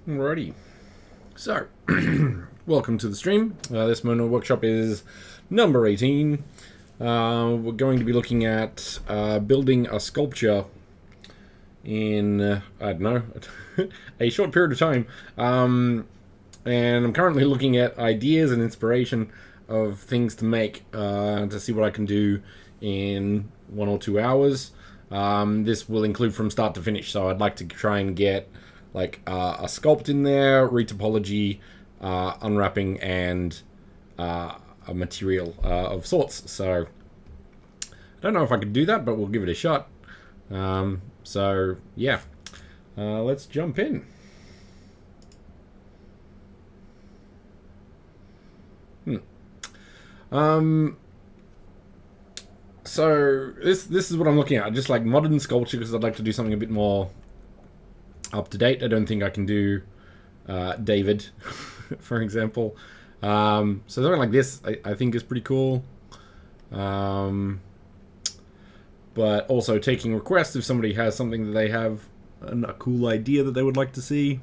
Alrighty. So, welcome to the stream. This Mono Workshop is number 18. We're going to be looking at building a sculpture in, I don't know, a short period of time. And I'm currently looking at ideas and inspiration of things to make to see what I can do in 1 or 2 hours. This will include from start to finish, so I'd like to try and get like a sculpt in there, retopology, unwrapping, and a material of sorts. So I don't know if I could do that, but we'll give it a shot. So yeah, let's jump in. So this is what I'm looking at. Just like modern sculpture, because I'd like to do something a bit more up to date. I don't think I can do David, for example. So something like this, I think is pretty cool. But also taking requests if somebody has something that they have a cool idea that they would like to see.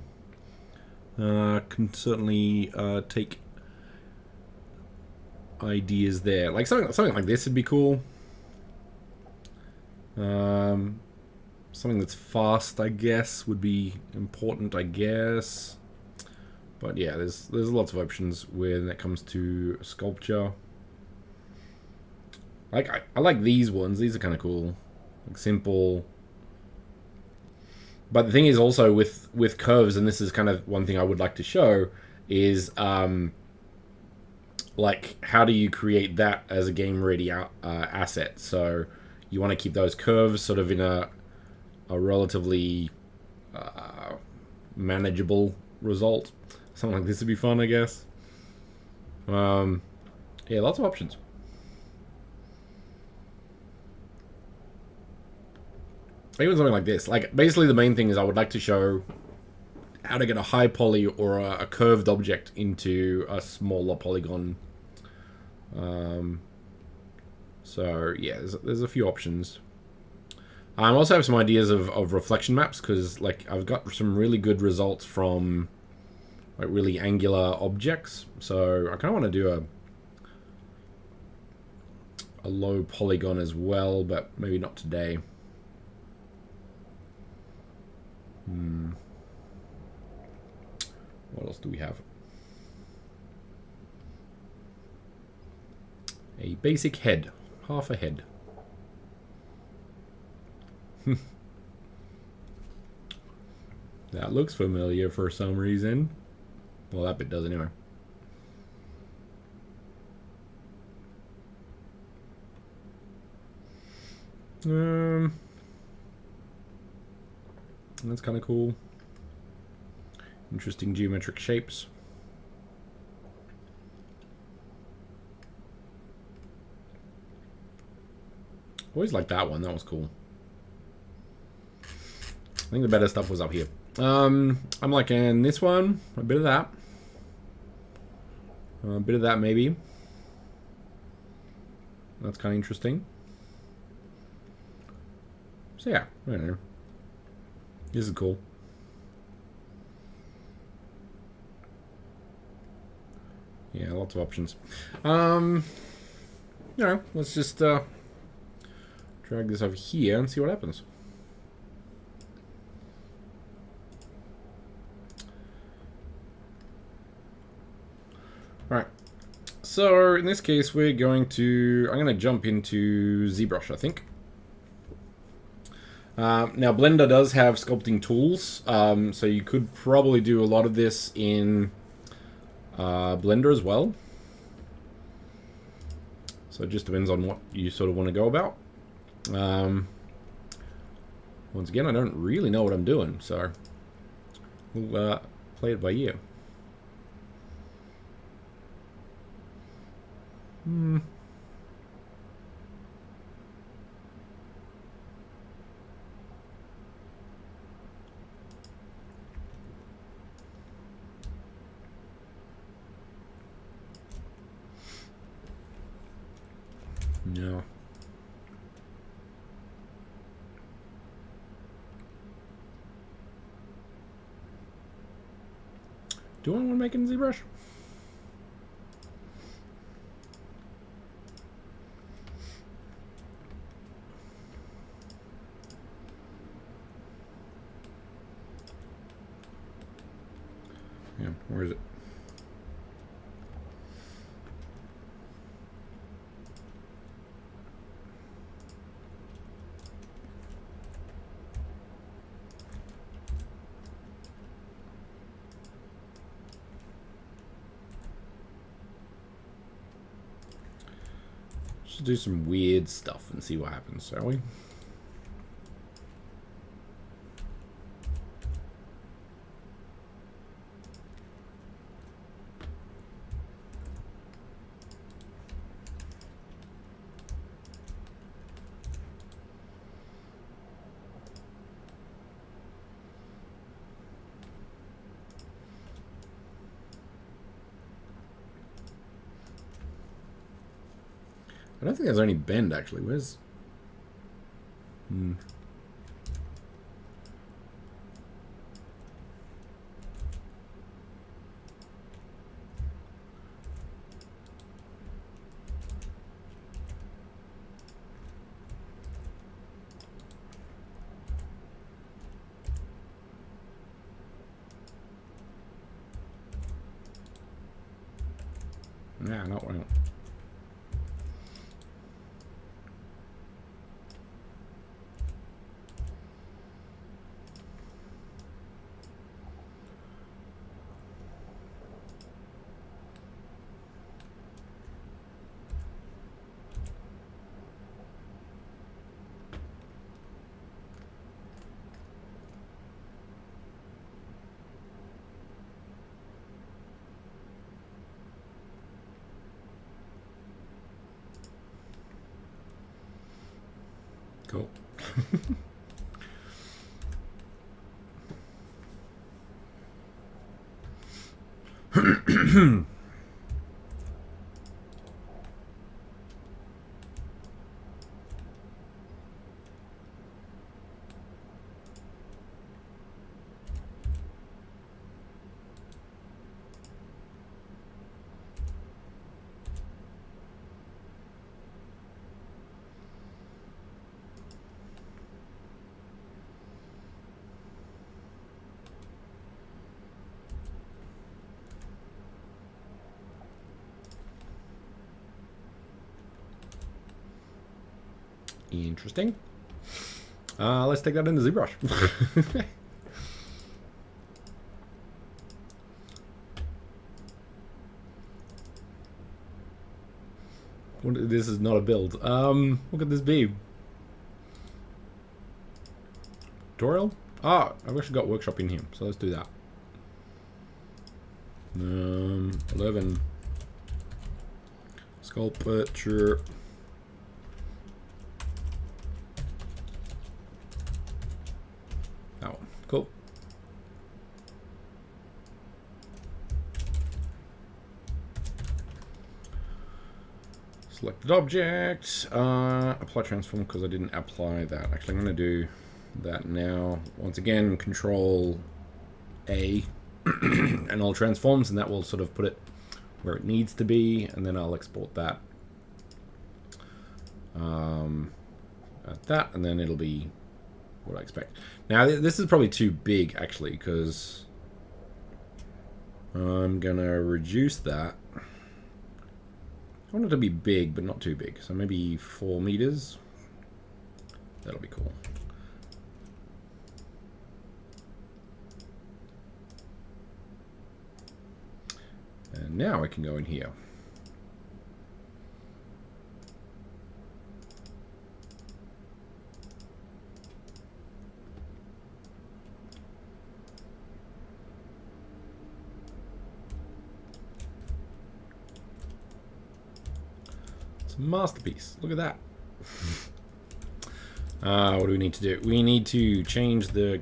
Can certainly take ideas there. Like something like this would be cool. Something that's fast, I guess, would be important, I guess. But yeah, there's lots of options when it comes to sculpture. Like I like these ones. These are kind of cool, like simple. But the thing is also with curves, and this is kind of one thing I would like to show, is like how do you create that as a game ready asset? So you want to keep those curves sort of in a relatively manageable result. Something like this would be fun, I guess. Yeah, lots of options. Even something like this. Like, basically the main thing is I would like to show how to get a high poly or a curved object into a smaller polygon. So yeah, there's a few options. I also have some ideas of reflection maps, because like I've got some really good results from like really angular objects. So I kind of want to do a low polygon as well, but maybe not today. What else do we have? A basic head, half a head. That looks familiar for some reason. Well, that bit does anyway. That's kind of cool. Interesting geometric shapes. Always liked that one. That was cool. I think the better stuff was up here. I'm liking this one. A bit of that. A bit of that, maybe. That's kind of interesting. So yeah, I don't know. This is cool. Yeah, lots of options. You know, let's just drag this over here and see what happens. Alright. So in this case I'm going to jump into ZBrush, I think. Now Blender does have sculpting tools, so you could probably do a lot of this in Blender as well. So it just depends on what you sort of want to go about. Once again, I don't really know what I'm doing, so we'll play it by ear. No. Do I want to make it in ZBrush? Yeah, where is it? Let's do some weird stuff and see what happens, shall we? I don't think there's any bend, actually. Where's... Nah, not right. Cool. Interesting. Let's take that into ZBrush. This is not a build. What could this be? Tutorial? Ah, I've actually got workshop in here, so let's do that. 11. Sculpture. That one. Cool. Selected object. Apply transform because I didn't apply that. Actually, I'm going to do that now. Once again, Control A and all transforms, and that will sort of put it where it needs to be, and then I'll export that at that, and then it'll be what I expect. Now this is probably too big actually, because I'm gonna reduce that. I want it to be big, but not too big, so maybe 4 meters. That'll be cool. And now I can go in here. It's a masterpiece. Look at that. What do we need to do? We need to change the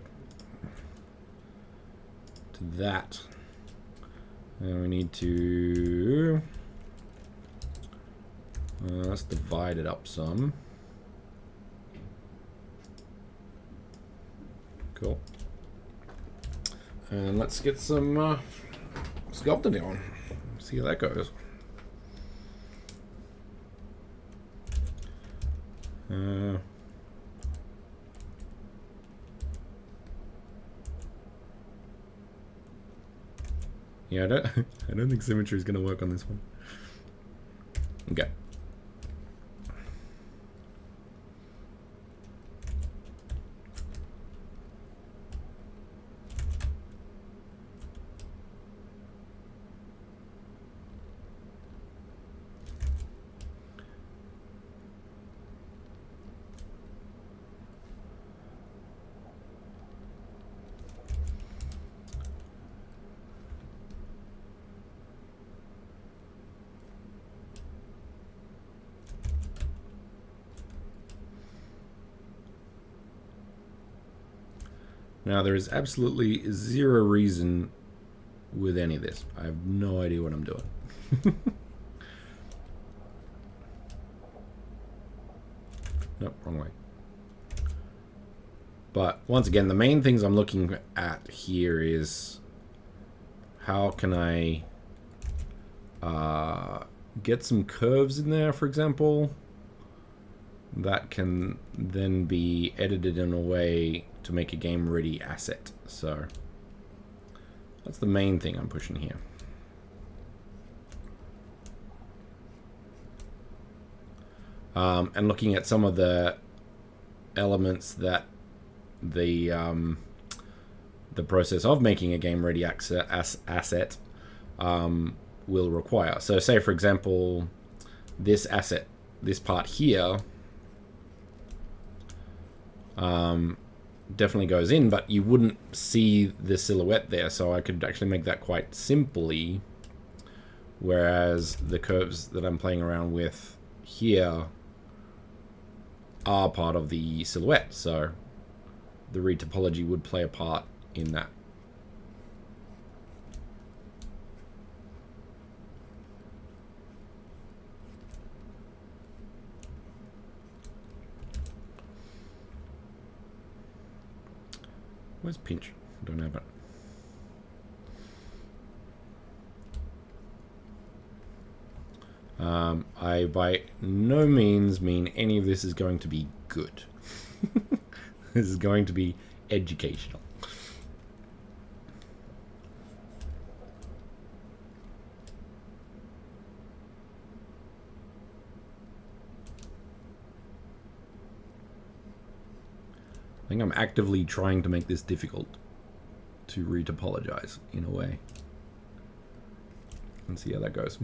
to that. And we need to let's divide it up some. Cool. And let's get some sculpted it on. See how that goes. Yeah, I don't think symmetry is going to work on this one. Okay. Now, there is absolutely zero reason with any of this. I have no idea what I'm doing. Nope, wrong way. But once again, the main things I'm looking at here is how can I get some curves in there, for example, that can then be edited in a way to make a game ready asset. So that's the main thing I'm pushing here. And looking at some of the elements that the process of making a game ready asset will require. So say, for example, this asset, this part here, definitely goes in, but you wouldn't see the silhouette there, so I could actually make that quite simply, whereas the curves that I'm playing around with here are part of the silhouette, so the read topology would play a part in that. Where's pinch? Don't have it. I by no means mean any of this is going to be good. This is going to be educational. I think I'm actively trying to make this difficult to retopologize in a way. And see how that goes.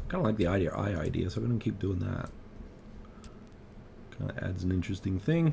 Kind of like the eye idea, so I'm going to keep doing that. Kind of adds an interesting thing.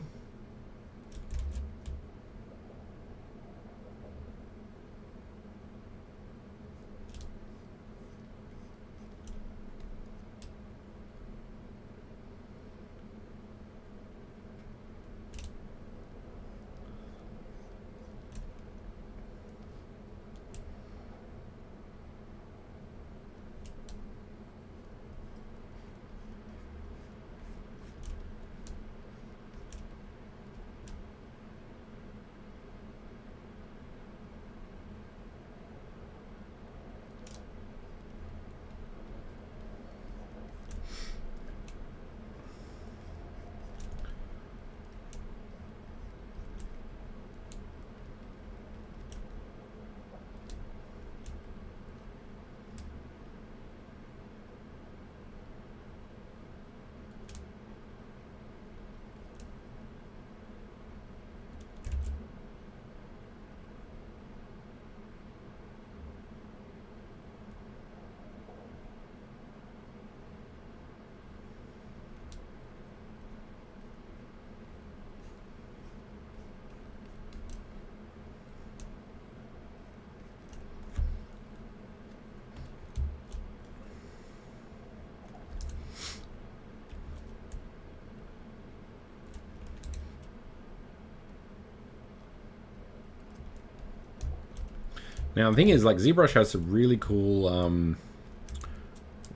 Now the thing is, like, ZBrush has some really cool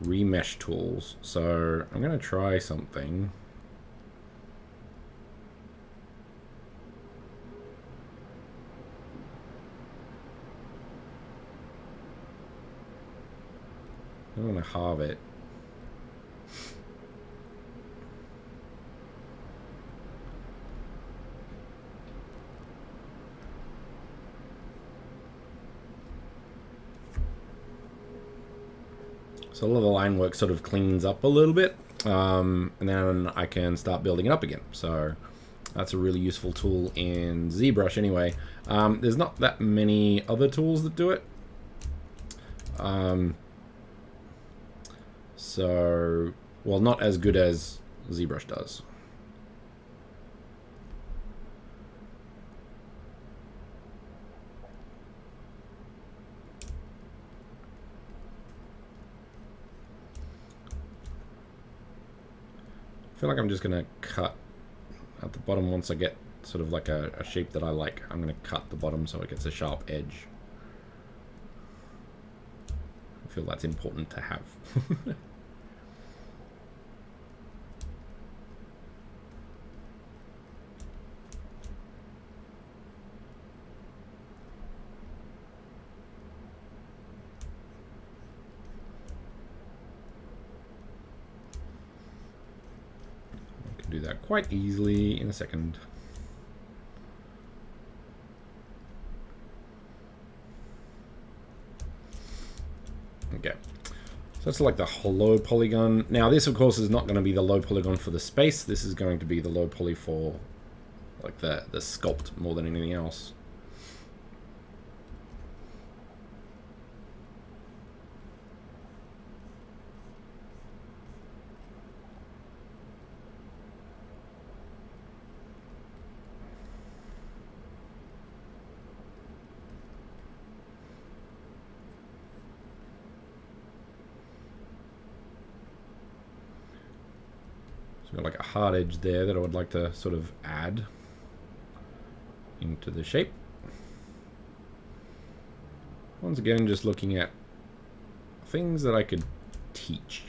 remesh tools, so I'm gonna try something. I want to halve it. So all of the line work sort of cleans up a little bit, and then I can start building it up again. So that's a really useful tool in ZBrush anyway. There's not that many other tools that do it. So, well, not as good as ZBrush does. I feel like I'm just going to cut at the bottom once I get sort of like a shape that I like. I'm going to cut the bottom so it gets a sharp edge. I feel that's important to have. Do that quite easily in a second. Okay, so that's like the hollow polygon. Now this of course is not going to be the low polygon for the space. This is going to be the low poly for like the sculpt more than anything else. So I've got like a hard edge there that I would like to sort of add into the shape. Once again, just looking at things that I could teach.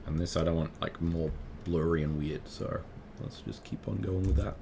And this side I want like more blurry and weird, so let's just keep on going with that.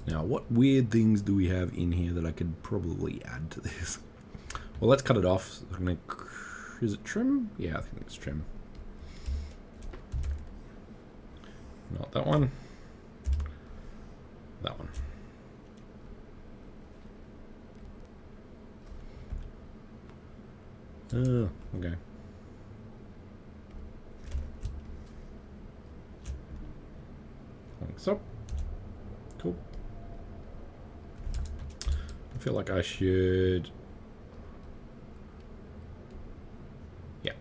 Now, what weird things do we have in here that I could probably add to this? Well, let's cut it off. I'm gonna, is it trim? Yeah, I think it's trim. Not that one. That one. Oh, okay. Like so. Cool. I feel like I should... Yeah.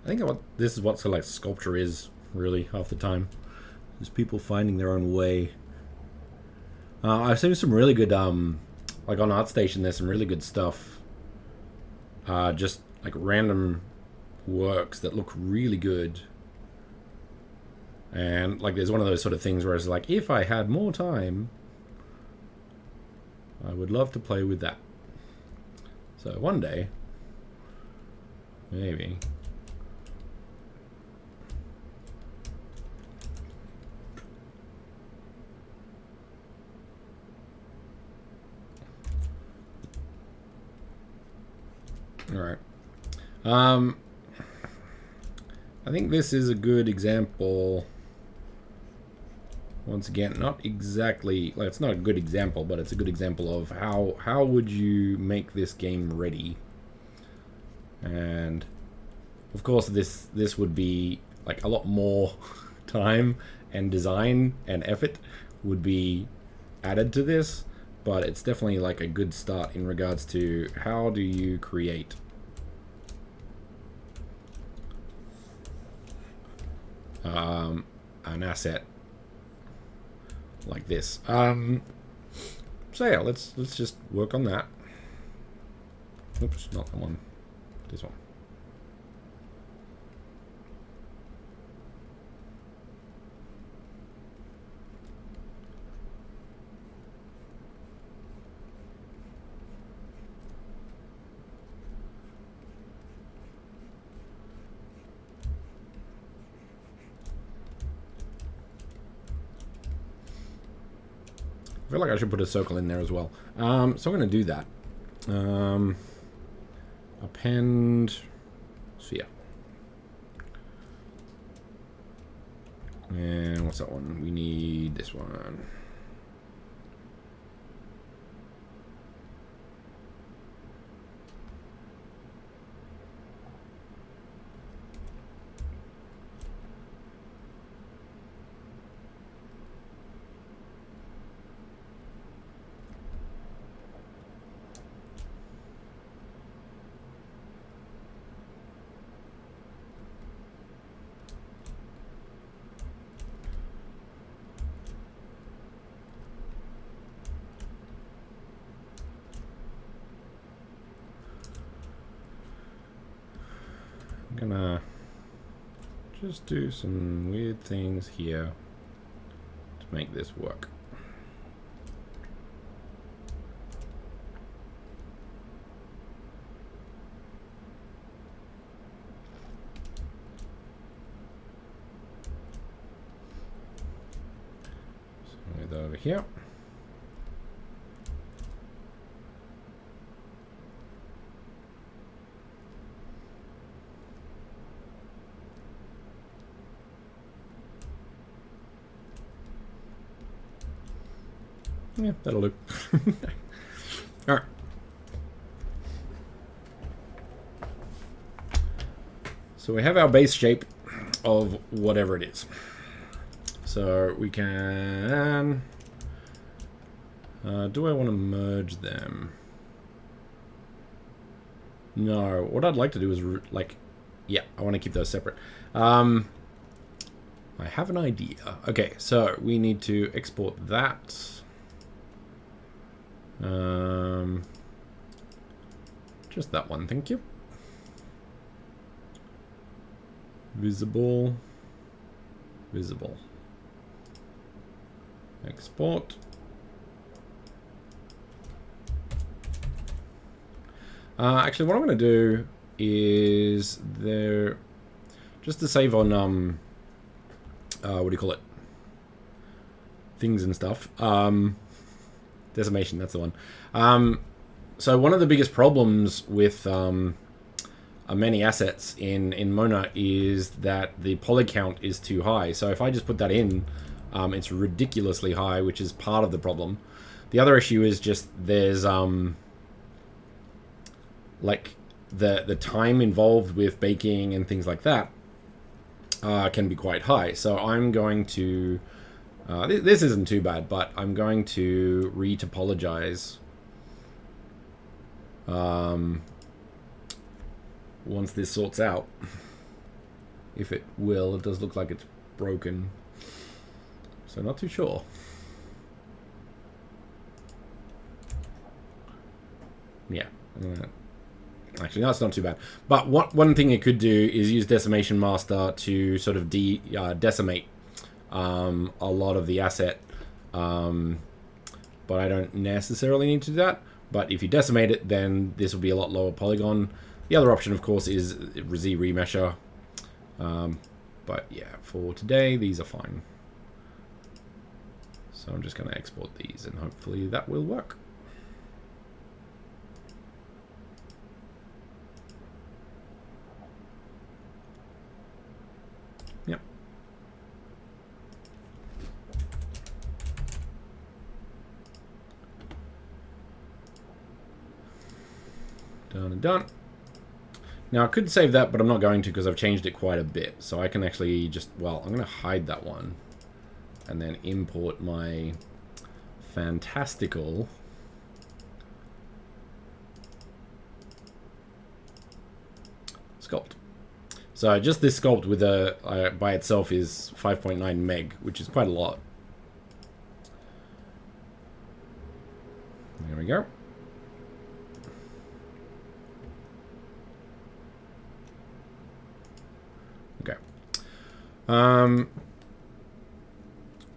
I think this is what sort of like sculpture is, really, half the time. Just people finding their own way. I've seen some really good, like on ArtStation, there's some really good stuff. Just like random works that look really good. And like there's one of those sort of things where it's like, if I had more time, I would love to play with that. So one day, maybe. Alright. I think this is a good example. Once again, not exactly, like it's not a good example, but it's a good example of how would you make this game ready. And of course this would be like a lot more time and design and effort would be added to this, but it's definitely like a good start in regards to how do you create an asset like this. So yeah, let's just work on that. Oops, not that one. This one. I feel like I should put a circle in there as well. So I'm going to do that. Append sphere. And what's that one? We need this one. I'm gonna just do some weird things here to make this work. So with over here. Yeah, that'll do. All right. So we have our base shape of whatever it is. So we can... do I want to merge them? No. What I'd like to do is, like... Yeah, I want to keep those separate. I have an idea. Okay, so we need to export that. Just that one, thank you. Visible. Visible. Export. Actually, what I'm going to do is just to save on what do you call it? things and stuff. Decimation, that's the one. So one of the biggest problems with many assets in Mona is that the poly count is too high. So if I just put that in, it's ridiculously high, which is part of the problem. The other issue is just there's like the time involved with baking and things like that can be quite high. So I'm going to this isn't too bad, but I'm going to retopologize once this sorts out. If it will, it does look like it's broken, so not too sure. Yeah, actually no, it's not too bad. But one thing it could do is use Decimation Master to sort of decimate a lot of the asset, but I don't necessarily need to do that. But if you decimate it, then this will be a lot lower polygon. The other option, of course, is Z remesher. But yeah, for today, these are fine. So I'm just going to export these, and hopefully that will work. Yep. Done and done. Now I could save that, but I'm not going to because I've changed it quite a bit. So I can actually just, well, I'm going to hide that one and then import my fantastical sculpt. So just this sculpt with a by itself is 5.9 meg, which is quite a lot. There we go. Okay.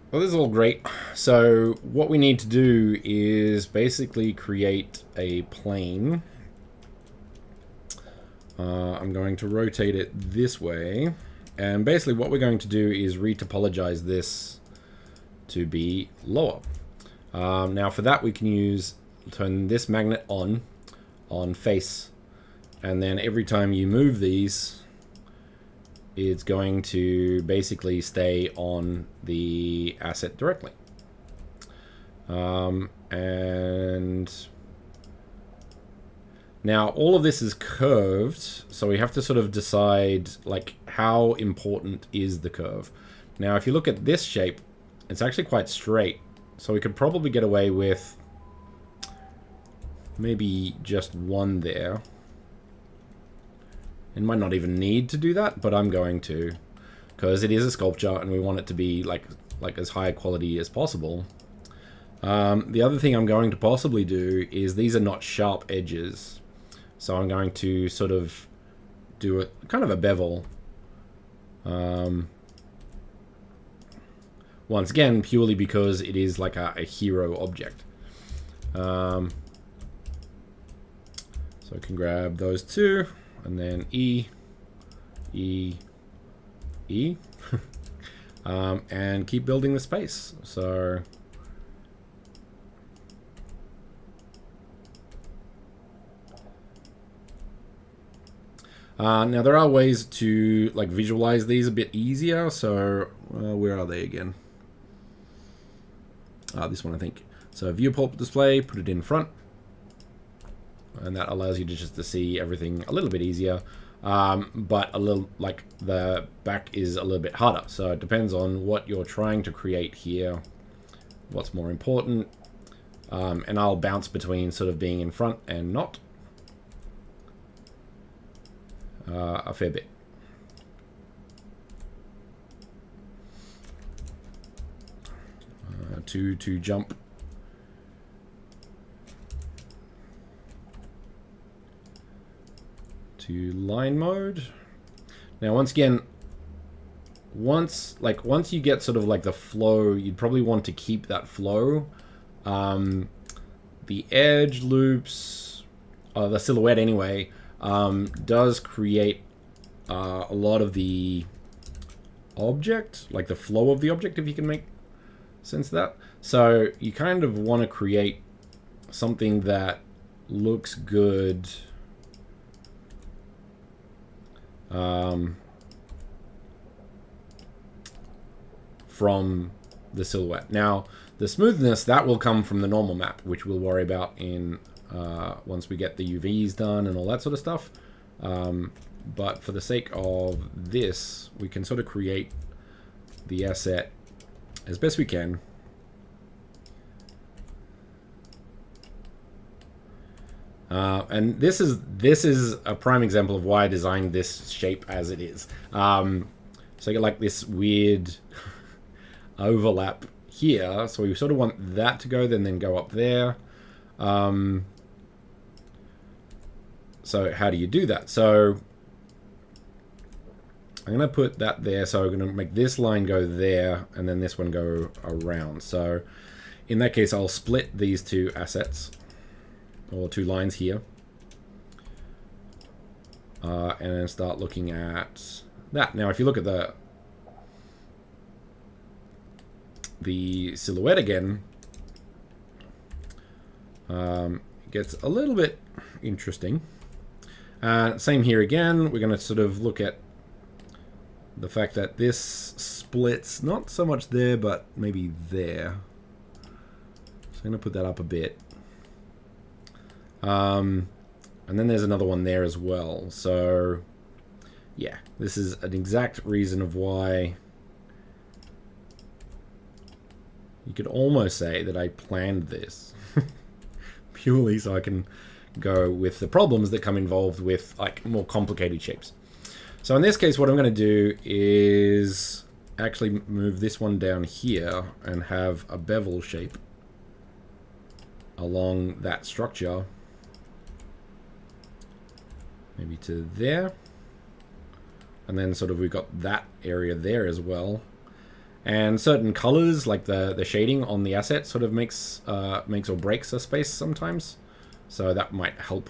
Well, this is all great. So what we need to do is basically create a plane. I'm going to rotate it this way. And basically what we're going to do is retopologize this to be lower. Now for that we can turn this magnet on face. And then every time you move these, it's going to basically stay on the asset directly. And now all of this is curved, so we have to sort of decide like how important is the curve. Now if you look at this shape, it's actually quite straight, so we could probably get away with maybe just one there. It might not even need to do that, but I'm going to, because it is a sculpture and we want it to be like as high quality as possible. The other thing I'm going to possibly do is these are not sharp edges, so I'm going to sort of do a kind of a bevel. Once again, purely because it is like a hero object. So I can grab those two. And then E, and keep building the space. So now there are ways to like visualize these a bit easier. So where are they again? This one I think. So viewport display, put it in front. And that allows you to just to see everything a little bit easier, but a little like the back is a little bit harder. So it depends on what you're trying to create here, what's more important, and I'll bounce between sort of being in front and not a fair bit. To jump. To line mode. Now once again, once you get sort of like the flow, you'd probably want to keep that flow. The edge loops, the silhouette anyway, does create a lot of the object, like the flow of the object, if you can make sense that. So you kind of want to create something that looks good from the silhouette. Now, the smoothness, that will come from the normal map, which we'll worry about in once we get the UVs done and all that sort of stuff. But for the sake of this, we can sort of create the asset as best we can. And this is a prime example of why I designed this shape as it is. So you get like this weird overlap here. So we sort of want that to go, then go up there. So how do you do that? So I'm going to put that there. So I'm going to make this line go there, and then this one go around. So in that case, I'll split these two assets, or two lines here, and then start looking at that. Now, if you look at the silhouette again, it gets a little bit interesting. Same here again. We're going to sort of look at the fact that this splits not so much there, but maybe there. So I'm going to put that up a bit. And then there's another one there as well. So yeah, this is an exact reason of why you could almost say that I planned this purely so I can go with the problems that come involved with like more complicated shapes. So in this case, what I'm going to do is actually move this one down here and have a bevel shape along that structure, maybe to there, and then sort of we've got that area there as well. And certain colors, like the shading on the asset, sort of makes or breaks a space sometimes. So that might help.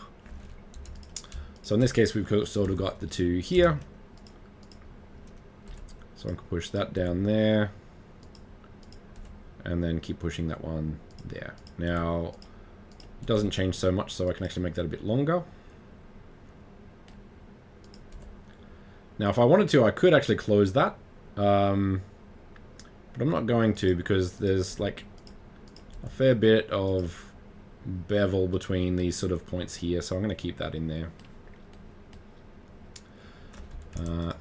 So in this case, we've sort of got the two here. So I can push that down there, and then keep pushing that one there. Now, it doesn't change so much, so I can actually make that a bit longer. Now, if I wanted to, I could actually close that. But I'm not going to, because there's like a fair bit of bevel between these sort of points here, so I'm going to keep that in there.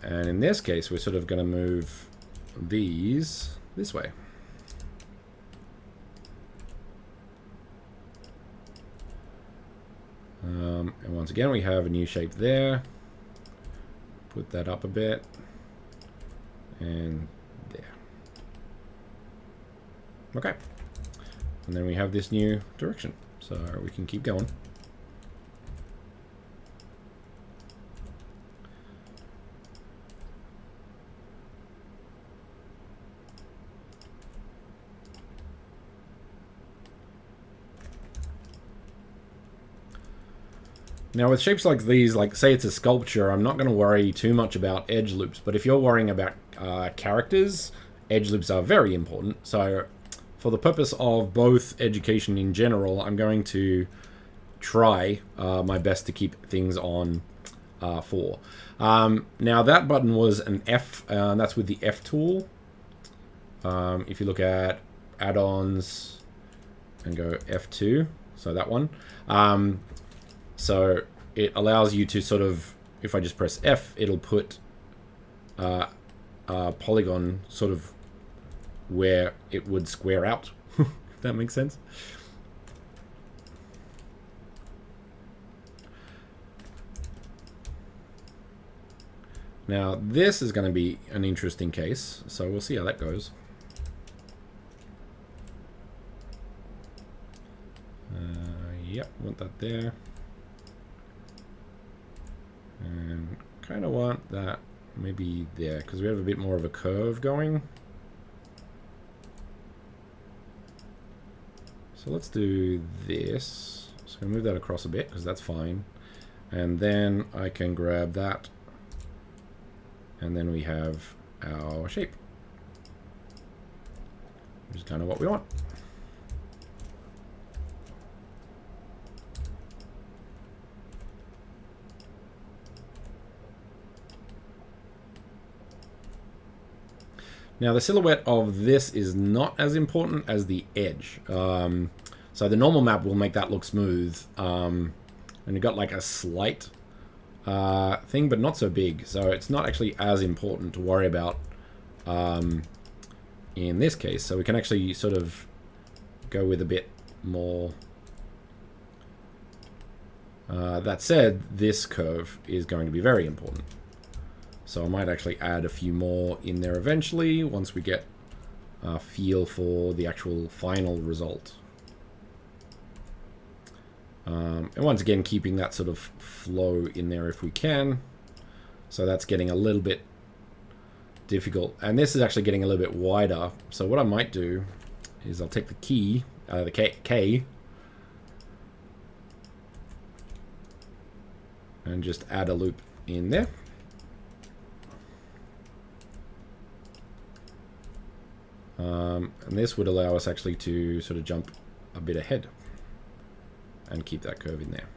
And in this case, we're sort of going to move these this way. And once again, we have a new shape there. Put that up a bit. And there. Okay. And then we have this new direction. So we can keep going. Now with shapes like these, like say it's a sculpture, I'm not going to worry too much about edge loops. But if you're worrying about characters, edge loops are very important. So for the purpose of both education in general, I'm going to try my best to keep things on 4. Now that button was an F, and that's with the F tool. If you look at add-ons and go F2, so that one. So it allows you to sort of, if I just press F, it'll put a polygon sort of where it would square out, if that makes sense. Now this is going to be an interesting case, so we'll see how that goes. Yep, want that there. And kind of want that maybe there, because we have a bit more of a curve going. So let's do this. So I'm going to move that across a bit, because that's fine. And then I can grab that. And then we have our shape. which is kind of what we want. Now the silhouette of this is not as important as the edge. So the normal map will make that look smooth. And you've got like a slight thing, but not so big. So it's not actually as important to worry about in this case. So we can actually sort of go with a bit more. That said, this curve is going to be very important. So I might actually add a few more in there eventually once we get a feel for the actual final result. And once again, keeping that sort of flow in there if we can. So that's getting a little bit difficult. And this is actually getting a little bit wider. So what I might do is I'll take the key, the K, and just add a loop in there. And this would allow us actually to sort of jump a bit ahead and keep that curve in there,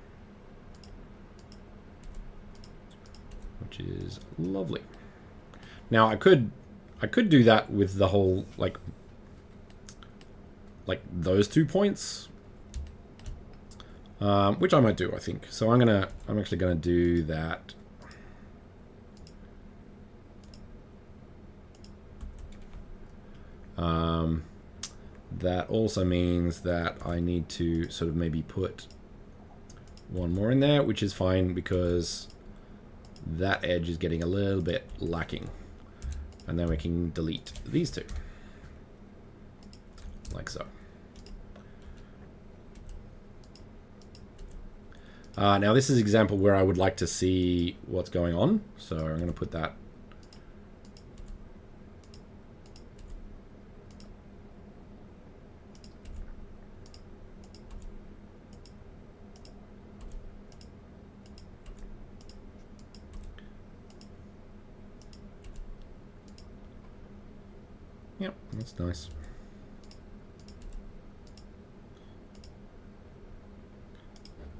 which is lovely. Now I could do that with the whole like those 2 points, which I might do, I think. So I'm actually gonna do that. That also means that I need to sort of maybe put one more in there, which is fine because that edge is getting a little bit lacking. And then we can delete these two, like so. Now this is an example where I would like to see what's going on. So I'm going to put that . Yep, that's nice.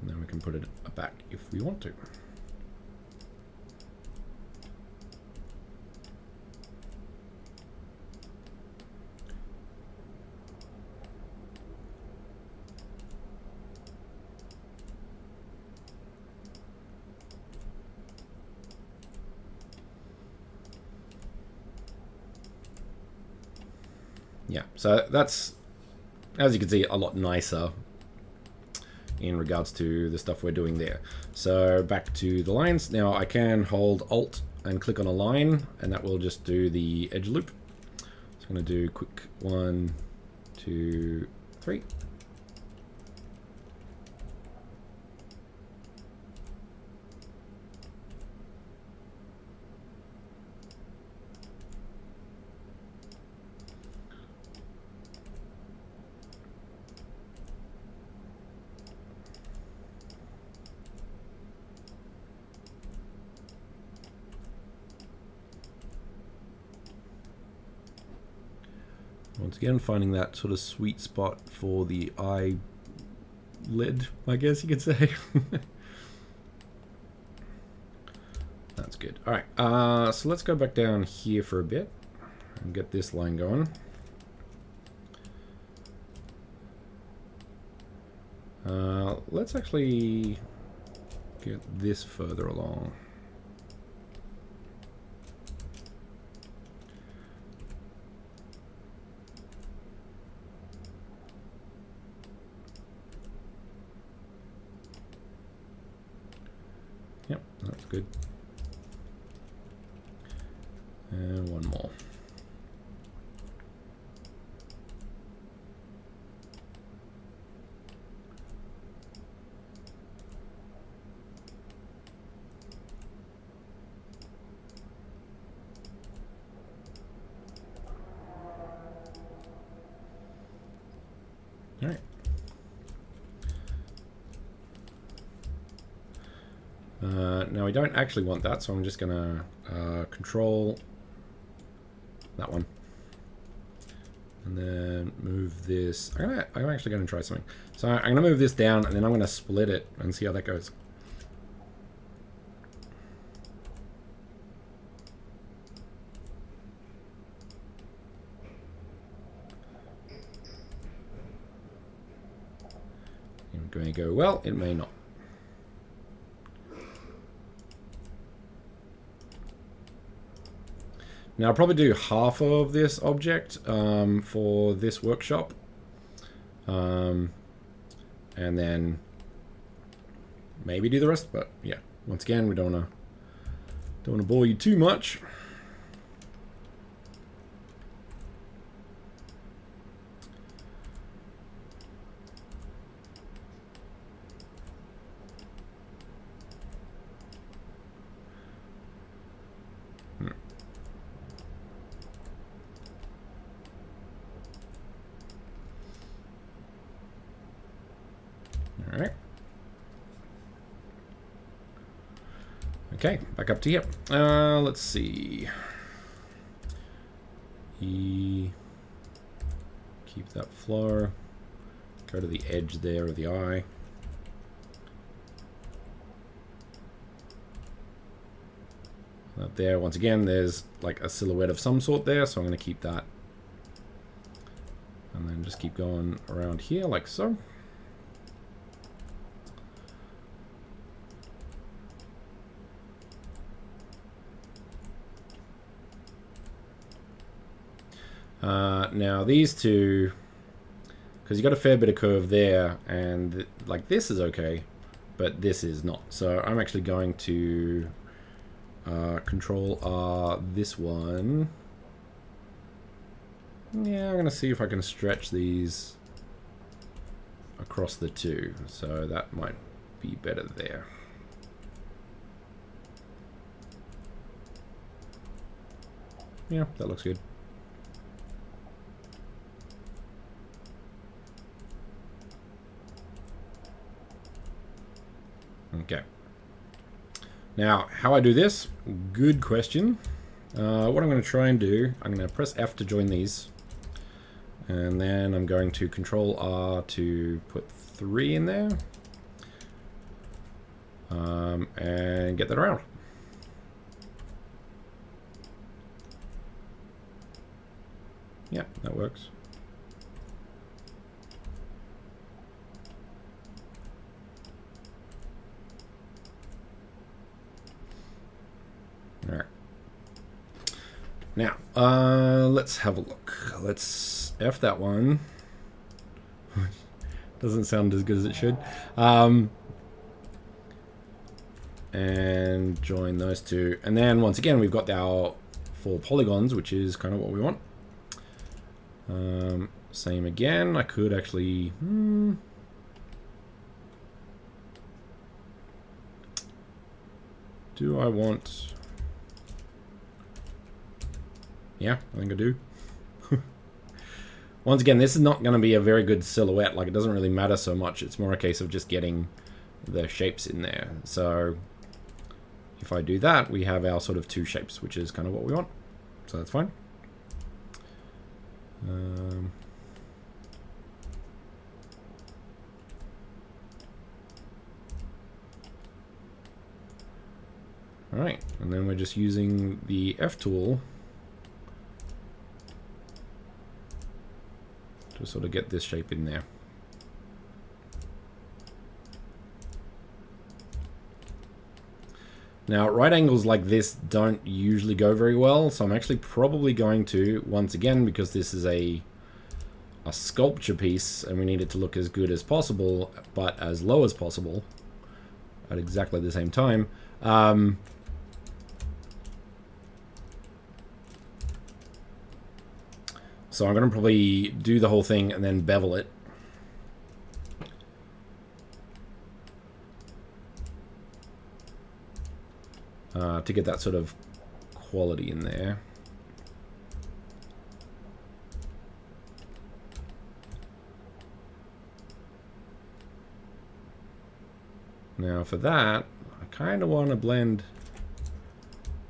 And then we can put it back if we want to. Yeah, so that's, as you can see, a lot nicer in regards to the stuff we're doing there. So back to the lines. Now I can hold Alt and click on a line, and that will just do the edge loop. So I'm going to do quick 1, 2, 3. Once again, finding that sort of sweet spot for the eyelid, I guess you could say. That's good. All right, so let's go back down here for a bit and get this line going. Let's actually get this further along. Yep, that's good. And one more. All right. Now we don't actually want that, so I'm just gonna control that one And then move this. I'm actually going to try something. So I'm going to move this down, and then I'm going to split it and see how that goes. It's going to go well. It may not. Now I'll probably do half of this object for this workshop, and then maybe do the rest. But yeah, once again, we don't want to bore you too much. Alright. Okay, back up to here. Let's see. Keep that floor. Go to the edge there of the eye. Up there, once again, there's like a silhouette of some sort there, so I'm going to keep that. And then just keep going around here like so. Now these two, because you got a fair bit of curve there, and like this is okay, but this is not. So I'm actually going to control this one. Yeah, I'm gonna see if I can stretch these across the two, so that might be better there. Yeah, that looks good. Okay. Now, how I do this? Good question. What I'm going to try and do, I'm going to press F to join these. And then I'm going to Control R to put 3 in there. And get that around. Yeah, that works. Alright. Now, let's have a look. Let's F that one. Doesn't sound as good as it should. And join those two. And then, once again, we've got our 4 polygons, which is kind of what we want. Same again. I could actually... Do I want... Yeah, I think I do. Once again, this is not going to be a very good silhouette. Like, it doesn't really matter so much. It's more a case of just getting the shapes in there. So, if I do that, we have our sort of 2 shapes, which is kind of what we want. So that's fine. Alright, and then we're just using the F tool to sort of get this shape in there. Now, right angles like this don't usually go very well, so I'm actually probably going to, once again, because this is a sculpture piece and we need it to look as good as possible, but as low as possible at exactly the same time, so I'm going to probably do the whole thing and then bevel it. To get that sort of quality in there. Now for that, I kind of want to blend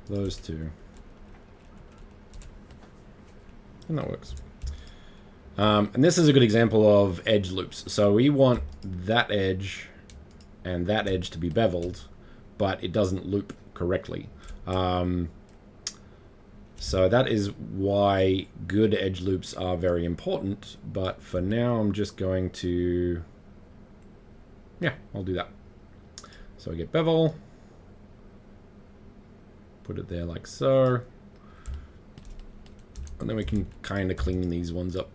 those two. And that works. And this is a good example of edge loops. So we want that edge and that edge to be beveled, but it doesn't loop correctly. So that is why good edge loops are very important. But for now, I'm just going to... yeah, I'll do that. So I get bevel. Put it there like so. And then we can kind of clean these ones up.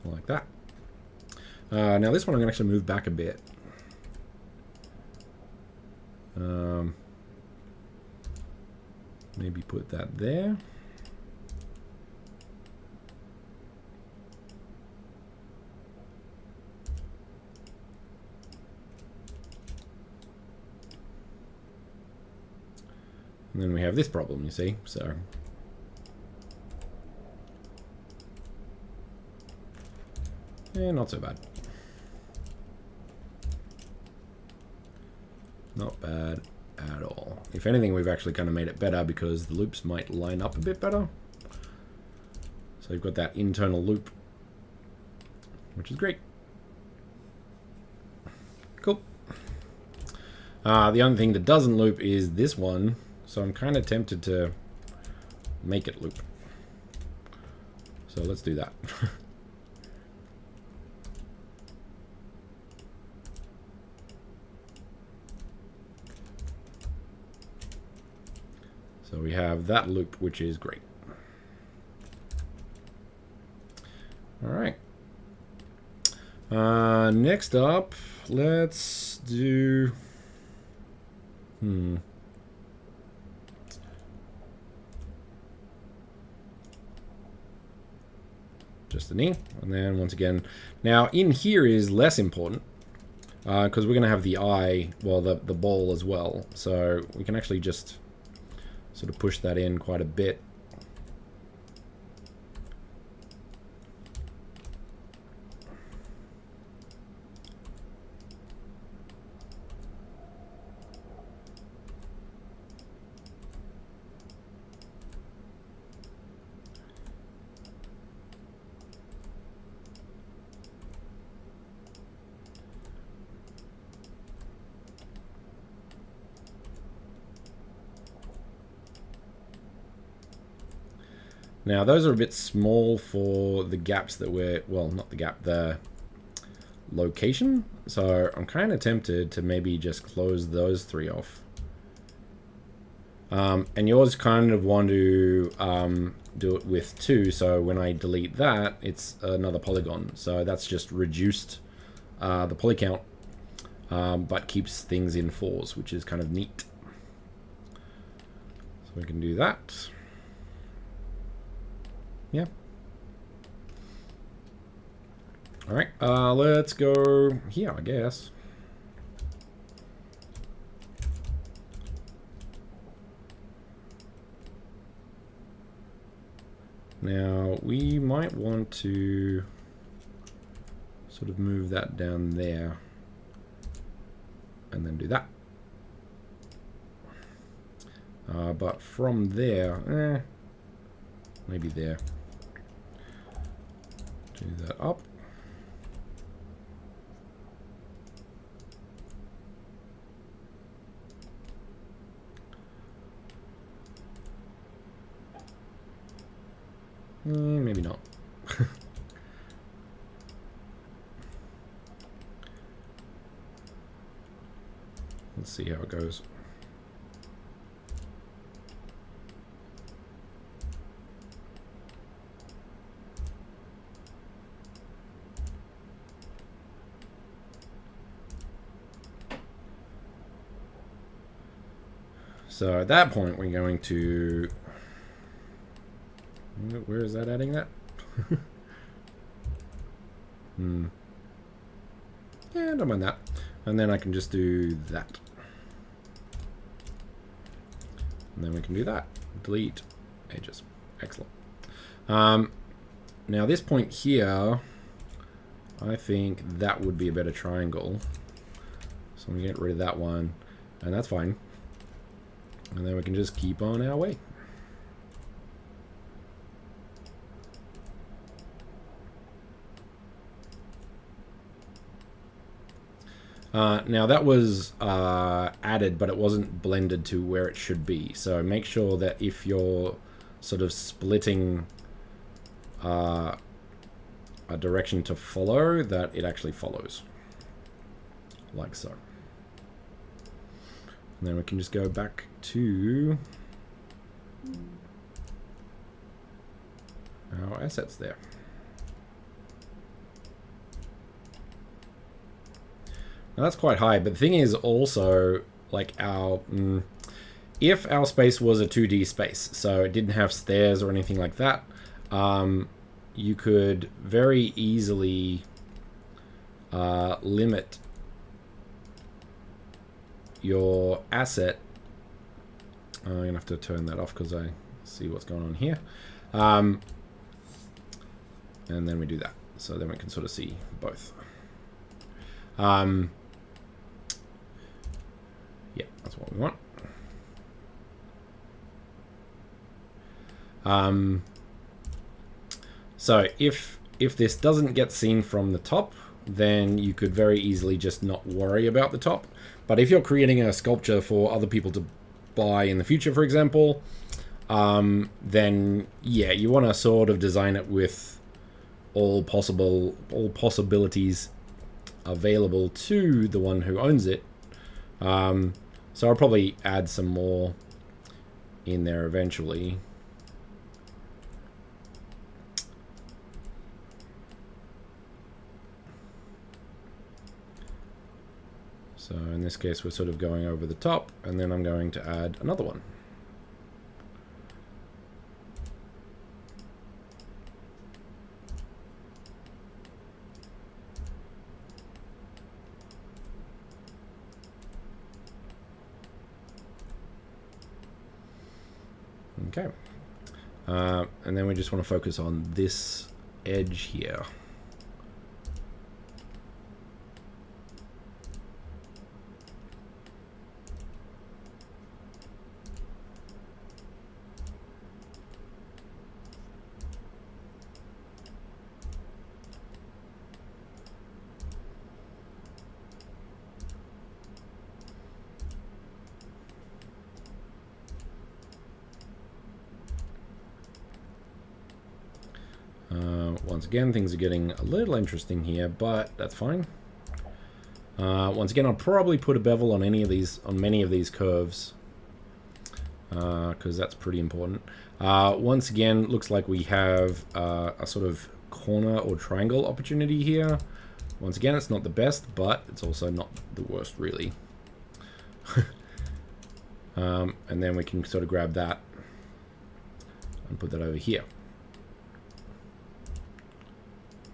Like that. Now this one I'm going to actually move back a bit. Maybe put that there. And then we have this problem, you see, so. Yeah, not so bad. Not bad at all. If anything, we've actually kind of made it better because the loops might line up a bit better. So you've got that internal loop, which is great. Cool. The only thing that doesn't loop is this one, so I'm kind of tempted to make it loop. So let's do that. So we have that loop, which is great. All right. Next up, let's do... just the knee, and then once again, now in here is less important because we're going to have the eye, well, the ball as well, so we can actually just sort of push that in quite a bit. Now those are a bit small for the gaps that we're, well, not the gap, the location. So I'm kind of tempted to maybe just close those three off. And yours kind of want to do it with 2, so when I delete that, it's another polygon. So that's just reduced the poly count, but keeps things in 4s, which is kind of neat. So we can do that. Yeah. All right, let's go here, I guess. Now, we might want to sort of move that down there and then do that. But from there, maybe there. Do that up. Maybe not. Let's see how it goes. So at that point, we're going to... Where is that adding that? Yeah, don't mind that. And then I can just do that. And then we can do that. Delete edges. Excellent. Now this point here, I think that would be a better triangle. So So we get rid of that one, and that's fine. And then we can just keep on our way. Now that was added, but it wasn't blended to where it should be. So make sure that if you're sort of splitting a direction to follow, that it actually follows. Like so. And then we can just go back to our assets there. Now that's quite high, but the thing is also, like our... if our space was a 2D space, so it didn't have stairs or anything like that, you could very easily limit your asset. I'm going to have to turn that off because I see what's going on here. And then we do that. So then we can sort of see both. Yeah, that's what we want. So if this doesn't get seen from the top, then you could very easily just not worry about the top. But if you're creating a sculpture for other people to buy in the future, for example, then yeah, you want to sort of design it with all possibilities available to the one who owns it. So I'll probably add some more in there eventually. So in this case, we're sort of going over the top, and then I'm going to add another one. Okay. And then we just want to focus on this edge here. Once again, things are getting a little interesting here, but that's fine. Once again, I'll probably put a bevel on many of these curves, because that's pretty important. Once again, looks like we have a sort of corner or triangle opportunity here. Once again, it's not the best, but it's also not the worst, really. And then we can sort of grab that and put that over here.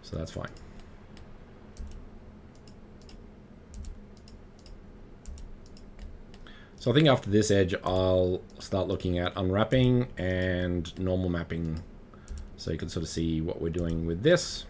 So that's fine. So I think after this edge, I'll start looking at unwrapping and normal mapping, so you can sort of see what we're doing with this.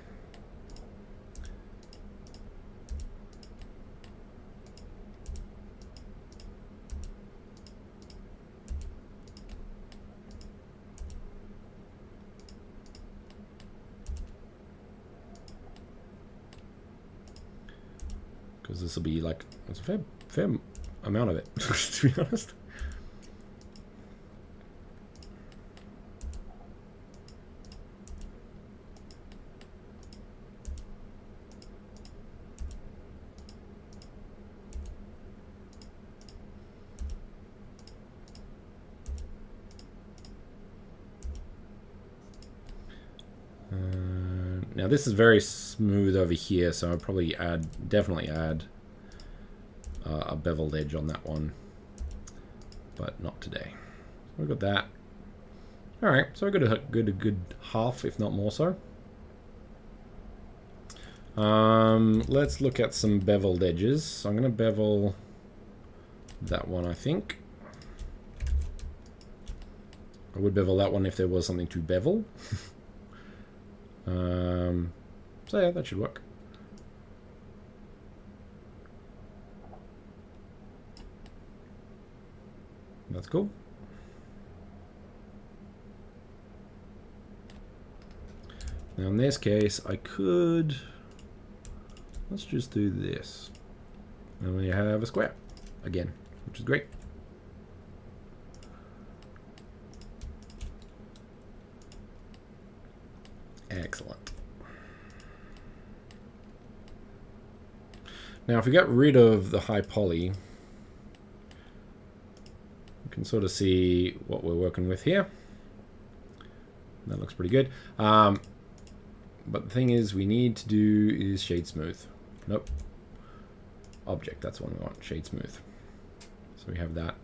Because this will be like, it's a fair amount of it, to be honest. Now this is very smooth over here, so I'll probably definitely add a beveled edge on that one, but not today. So we've got that. All right, so we've got a good half, if not more so. Let's look at some beveled edges. So I'm going to bevel that one, I think. I would bevel that one if there was something to bevel. So yeah, that should work. That's cool. Now in this case, I could... Let's just do this. And we have a square again, which is great. Excellent. Now if we get rid of the high poly, we can sort of see what we're working with here. That looks pretty good. But the thing is, we need to do is shade smooth. Nope. Object, that's what we want, shade smooth. So we have that.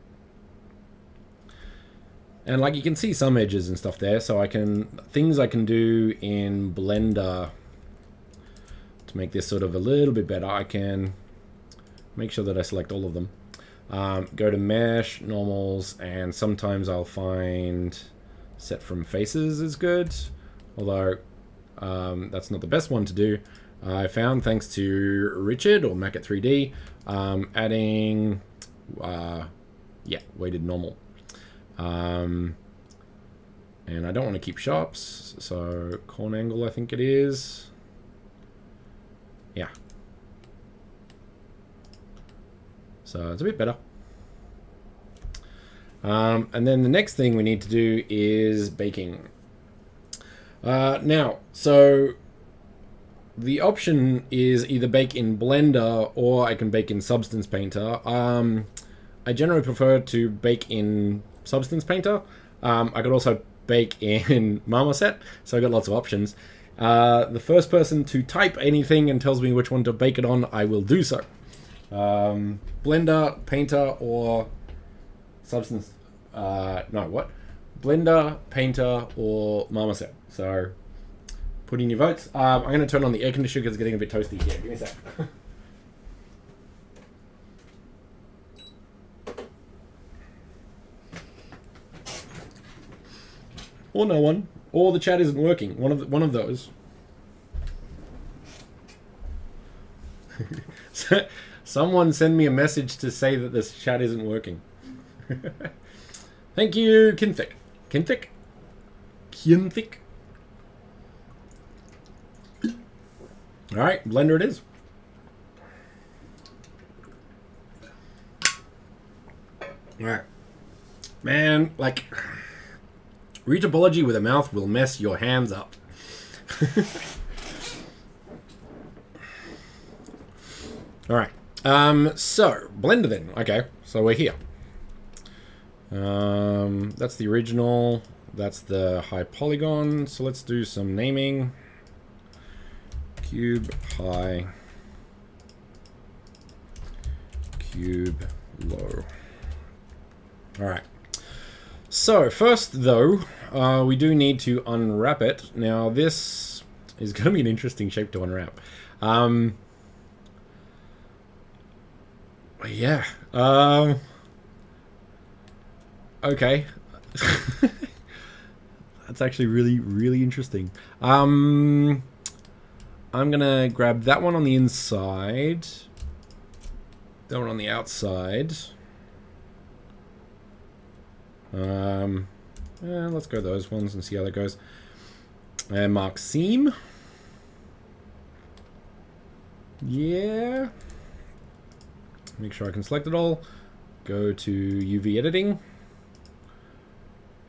And like you can see some edges and stuff there, so things I can do in Blender to make this sort of a little bit better. I can make sure that I select all of them. Go to mesh, normals, and sometimes I'll find set from faces is good, although that's not the best one to do. I found, thanks to Richard or Mac at 3D, adding weighted normal. And I don't want to keep sharps, so corner angle I think it is. Yeah. So it's a bit better. And then the next thing we need to do is baking. Now, so the option is either bake in Blender or I can bake in Substance Painter. I generally prefer to bake in Substance Painter. I could also bake in Marmoset, so I got lots of options. The first person to type anything and tells me which one to bake it on, I will do so. Blender, Painter, or Substance... Blender, Painter, or Marmoset. So, put in your votes. I'm going to turn on the air conditioner because it's getting a bit toasty here. Give me a sec. Or no one. Or the chat isn't working. One of those. Someone send me a message to say that this chat isn't working. Thank you, Kinthik. Kinthik? Kinthik? Alright, Blender it is. Alright. Man, like... Retopology with a mouth will mess your hands up. Alright. So, Blender then. Okay, so we're here. That's the original. That's the high polygon. So let's do some naming. Cube high. Cube low. Alright. So, first though, we do need to unwrap it. Now, this is going to be an interesting shape to unwrap. Yeah. Okay. That's actually really, really interesting. I'm gonna grab that one on the inside. That one on the outside. Let's go those ones and see how that goes. And mark seam. Yeah. Make sure I can select it all. Go to UV editing.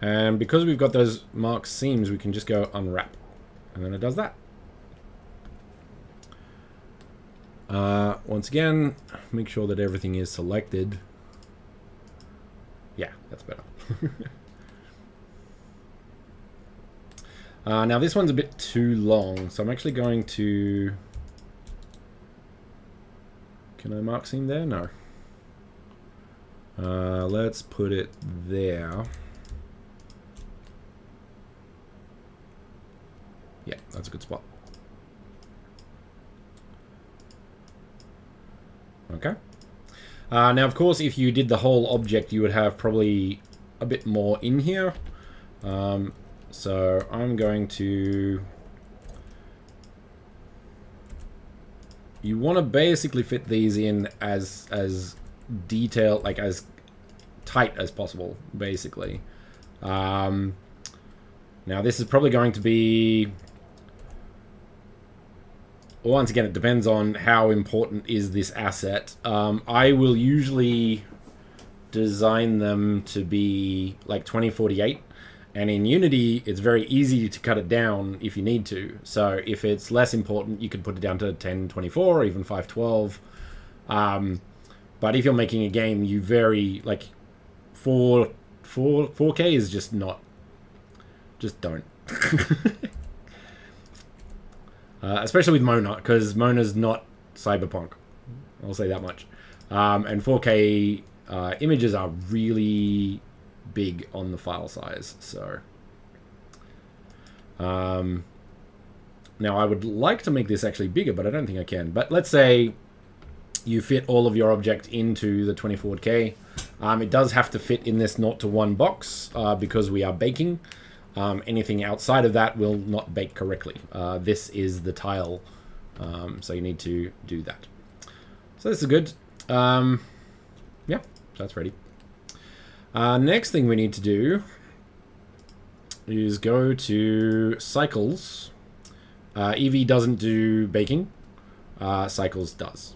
And because we've got those marked seams, we can just go unwrap. And then it does that. Once again, make sure that everything is selected. Yeah, that's better. Now this one's a bit too long, so I'm actually going to... Can I mark seam there? No. Let's put it there. Yeah, that's a good spot. Okay. Now, of course, if you did the whole object, you would have probably a bit more in here. So I'm going to... You want to basically fit these in as detailed, like as tight as possible, basically. Now this is probably going to be... Once again, it depends on how important is this asset. I will usually design them to be like 2048. And in Unity, it's very easy to cut it down if you need to. So if it's less important, you could put it down to 1024 or even 512. But if you're making a game, you vary, like 4K is just not, just don't. Especially with Mona, because Mona's not Cyberpunk. I'll say that much. And 4K images are really big on the file size. So now I would like to make this actually bigger, but I don't think I can. But let's say you fit all of your object into the 24K. It does have to fit in this 0 to 1 box because we are baking. Anything outside of that will not bake correctly. This is the tile, so you need to do that. So this is good. Yeah, so that's ready. Next thing we need to do is go to cycles. Eevee doesn't do baking. Cycles does.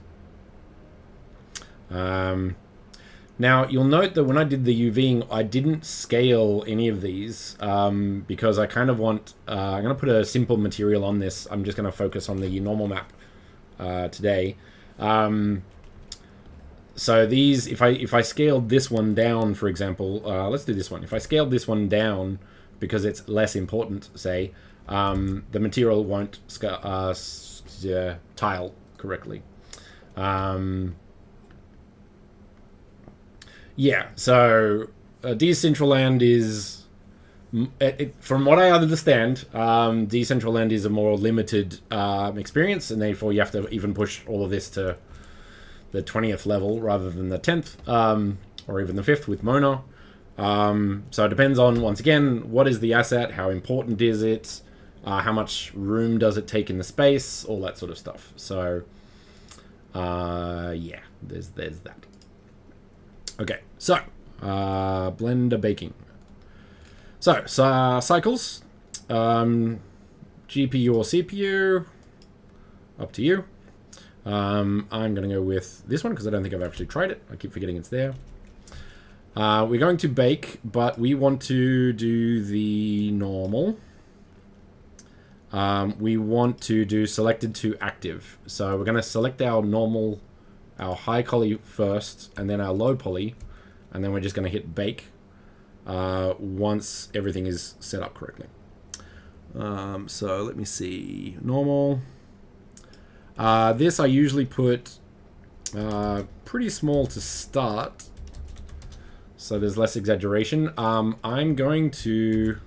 Now, you'll note that when I did the UVing, I didn't scale any of these because I kind of want... I'm going to put a simple material on this. I'm just going to focus on the normal map today. So these, if I scaled this one down, for example, let's do this one. If I scaled this one down because it's less important, say, the material won't tile correctly. Yeah, so Decentraland is, from what I understand, Decentraland is a more limited experience, and therefore you have to even push all of this to the 20th level rather than the 10th, or even the 5th with Mona. So it depends on, once again, what is the asset, how important is it, how much room does it take in the space, all that sort of stuff. So, yeah, there's that. Okay, so, Blender baking. So cycles, GPU or CPU, up to you. I'm going to go with this one because I don't think I've actually tried it. I keep forgetting it's there. We're going to bake, but we want to do the normal. We want to do selected to active. So we're going to select our normal, our high poly first, and then our low poly, and then we're just going to hit bake once everything is set up correctly. So let me see. Normal. This I usually put pretty small to start, so there's less exaggeration. I'm going to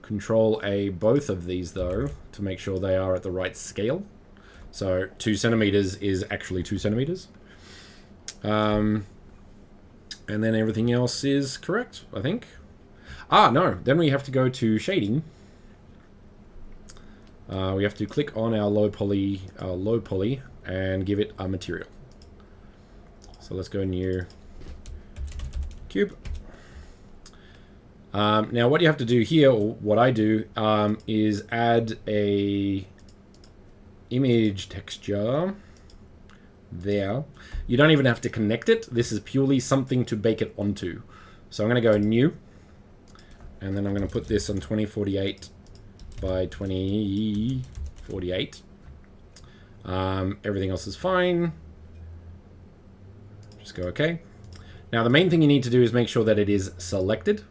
control A both of these though to make sure they are at the right scale. So 2 centimeters is actually 2 centimeters. And then everything else is correct, I think. No, then we have to go to shading. We have to click on our low poly and give it a material. So let's go new cube. Now what you have to do here, or what I do, is add a image texture there. You don't even have to connect it. This is purely something to bake it onto. So I'm going to go new, and then I'm going to put this on 2048 by 2048. Everything else is fine. Just go OK. Now the main thing you need to do is make sure that it is selected.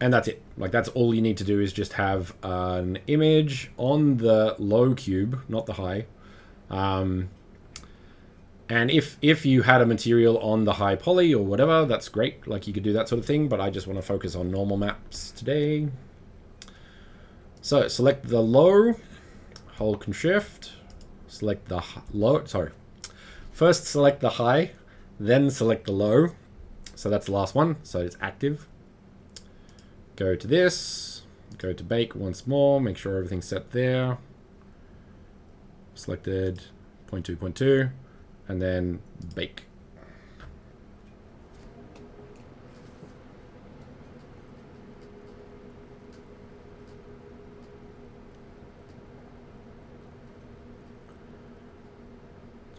And that's it. Like, that's all you need to do is just have an image on the low cube, not the high. And if you had a material on the high poly or whatever, that's great. Like, you could do that sort of thing, but I just want to focus on normal maps today. So select the low, hold Shift, select the low, sorry. First select the high, then select the low. So that's the last one, so it's active. Go to this, go to bake once more, make sure everything's set there. Selected 0.2, 0.2, and then bake.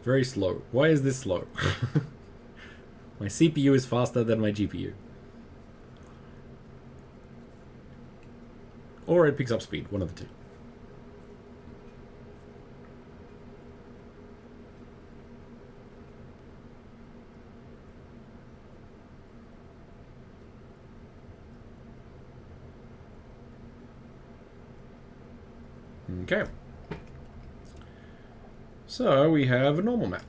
Very slow. Why is this slow? My CPU is faster than my GPU. Or it picks up speed, one of the two. Okay. So we have a normal map.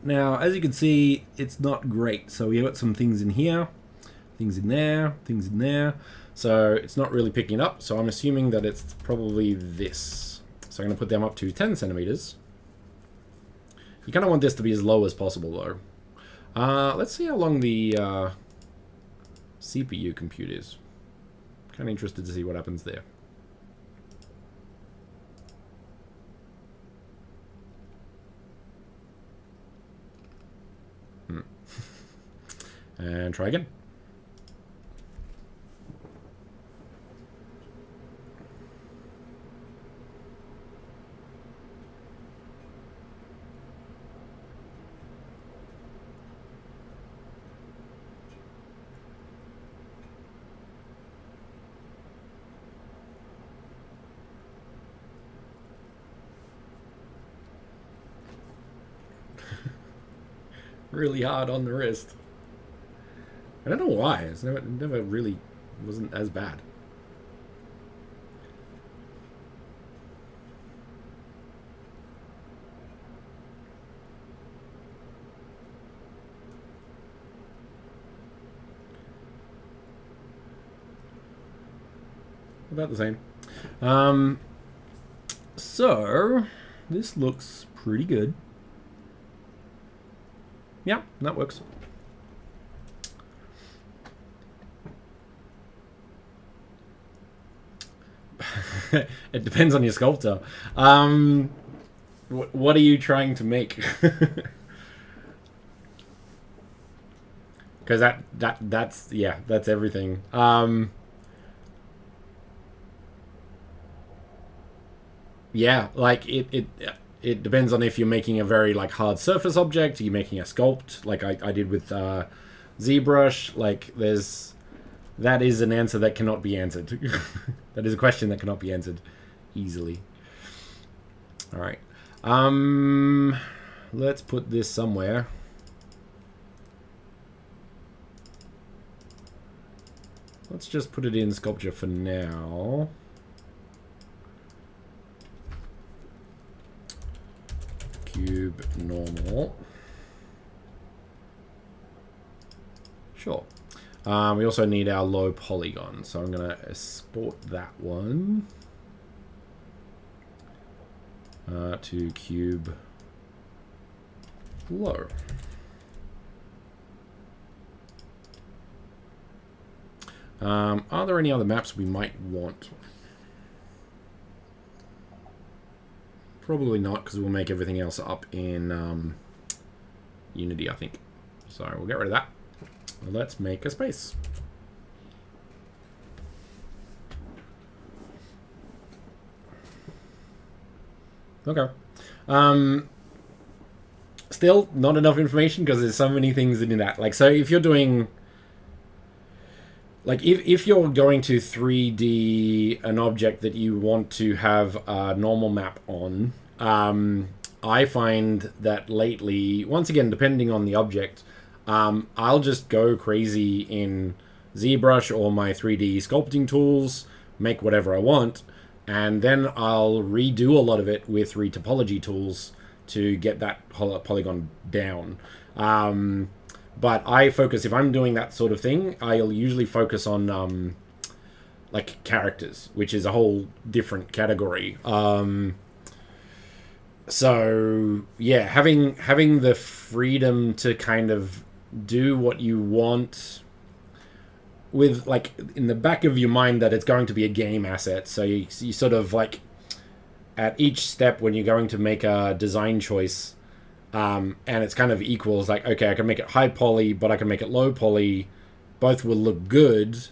Now, as you can see, it's not great. So we got some things in here, things in there, things in there. So it's not really picking it up. So I'm assuming that it's probably this. So I'm going to put them up to 10 centimeters. You kind of want this to be as low as possible, though. Let's see how long the CPU compute is. Kind of interested to see what happens there. And try again. Really hard on the wrist. I don't know why. It's never really wasn't as bad. About the same. So this looks pretty good. Yeah, that works. It depends on your sculptor. What are you trying to make? Because that's everything. Yeah, like it depends on if you're making a very like hard surface object. Are you making a sculpt like I did with ZBrush? Like that is an answer that cannot be answered. That is a question that cannot be answered easily. All right. Let's put this somewhere. Let's just put it in sculpture for now. Cube normal. Sure. We also need our low polygon, so I'm going to export that one to cube low. Are there any other maps we might want? Probably not, because we'll make everything else up in Unity, I think. So we'll get rid of that. Let's make a space. Okay. Still not enough information because there's so many things in that. Like, so if you're doing, like, if you're going to 3D an object that you want to have a normal map on, I find that lately, once again, depending on the object, I'll just go crazy in ZBrush or my 3D sculpting tools, make whatever I want, and then I'll redo a lot of it with retopology tools to get that polygon down. But I focus, if I'm doing that sort of thing, I'll usually focus on like characters, which is a whole different category. So yeah, having the freedom to kind of do what you want with, like, in the back of your mind that it's going to be a game asset. So you sort of, like, at each step when you're going to make a design choice, and it's kind of equals, like, okay, I can make it high poly, but I can make it low poly. Both will look good.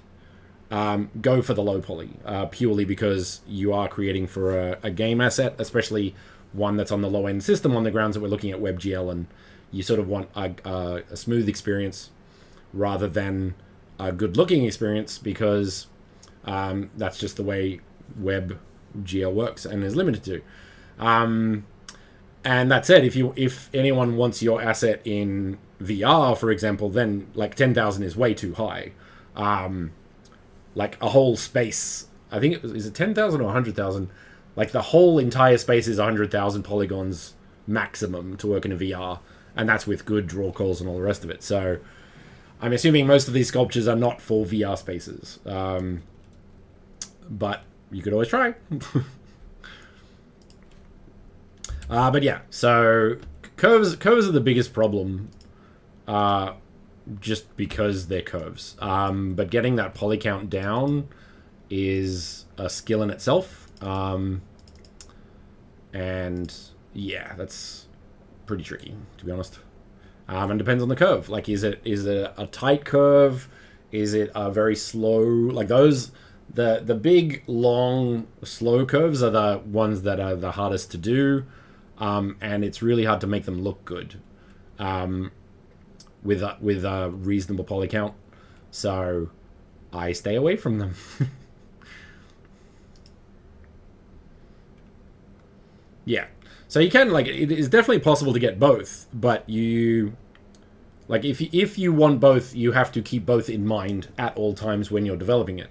Go for the low poly, purely because you are creating for a game asset, especially one that's on the low end system on the grounds that we're looking at WebGL, and you sort of want a smooth experience rather than a good looking experience, because that's just the way WebGL works and is limited to. And that said, if anyone wants your asset in VR, for example, then like 10,000 is way too high. Like a whole space, I think is it 10,000 or 100,000? Like the whole entire space is 100,000 polygons maximum to work in a VR, and that's with good draw calls and all the rest of it. So I'm assuming most of these sculptures are not for VR spaces, but you could always try. But yeah, so curves are the biggest problem, just because they're curves. But getting that poly count down is a skill in itself. And yeah, that's pretty tricky, to be honest. And depends on the curve. Like, is it a tight curve? Is it a very slow? Like those, the big, long, slow curves are the ones that are the hardest to do. And it's really hard to make them look good with a reasonable poly count. So I stay away from them. Yeah. So you can, like, it is definitely possible to get both, but you, like, if you want both, you have to keep both in mind at all times when you're developing it.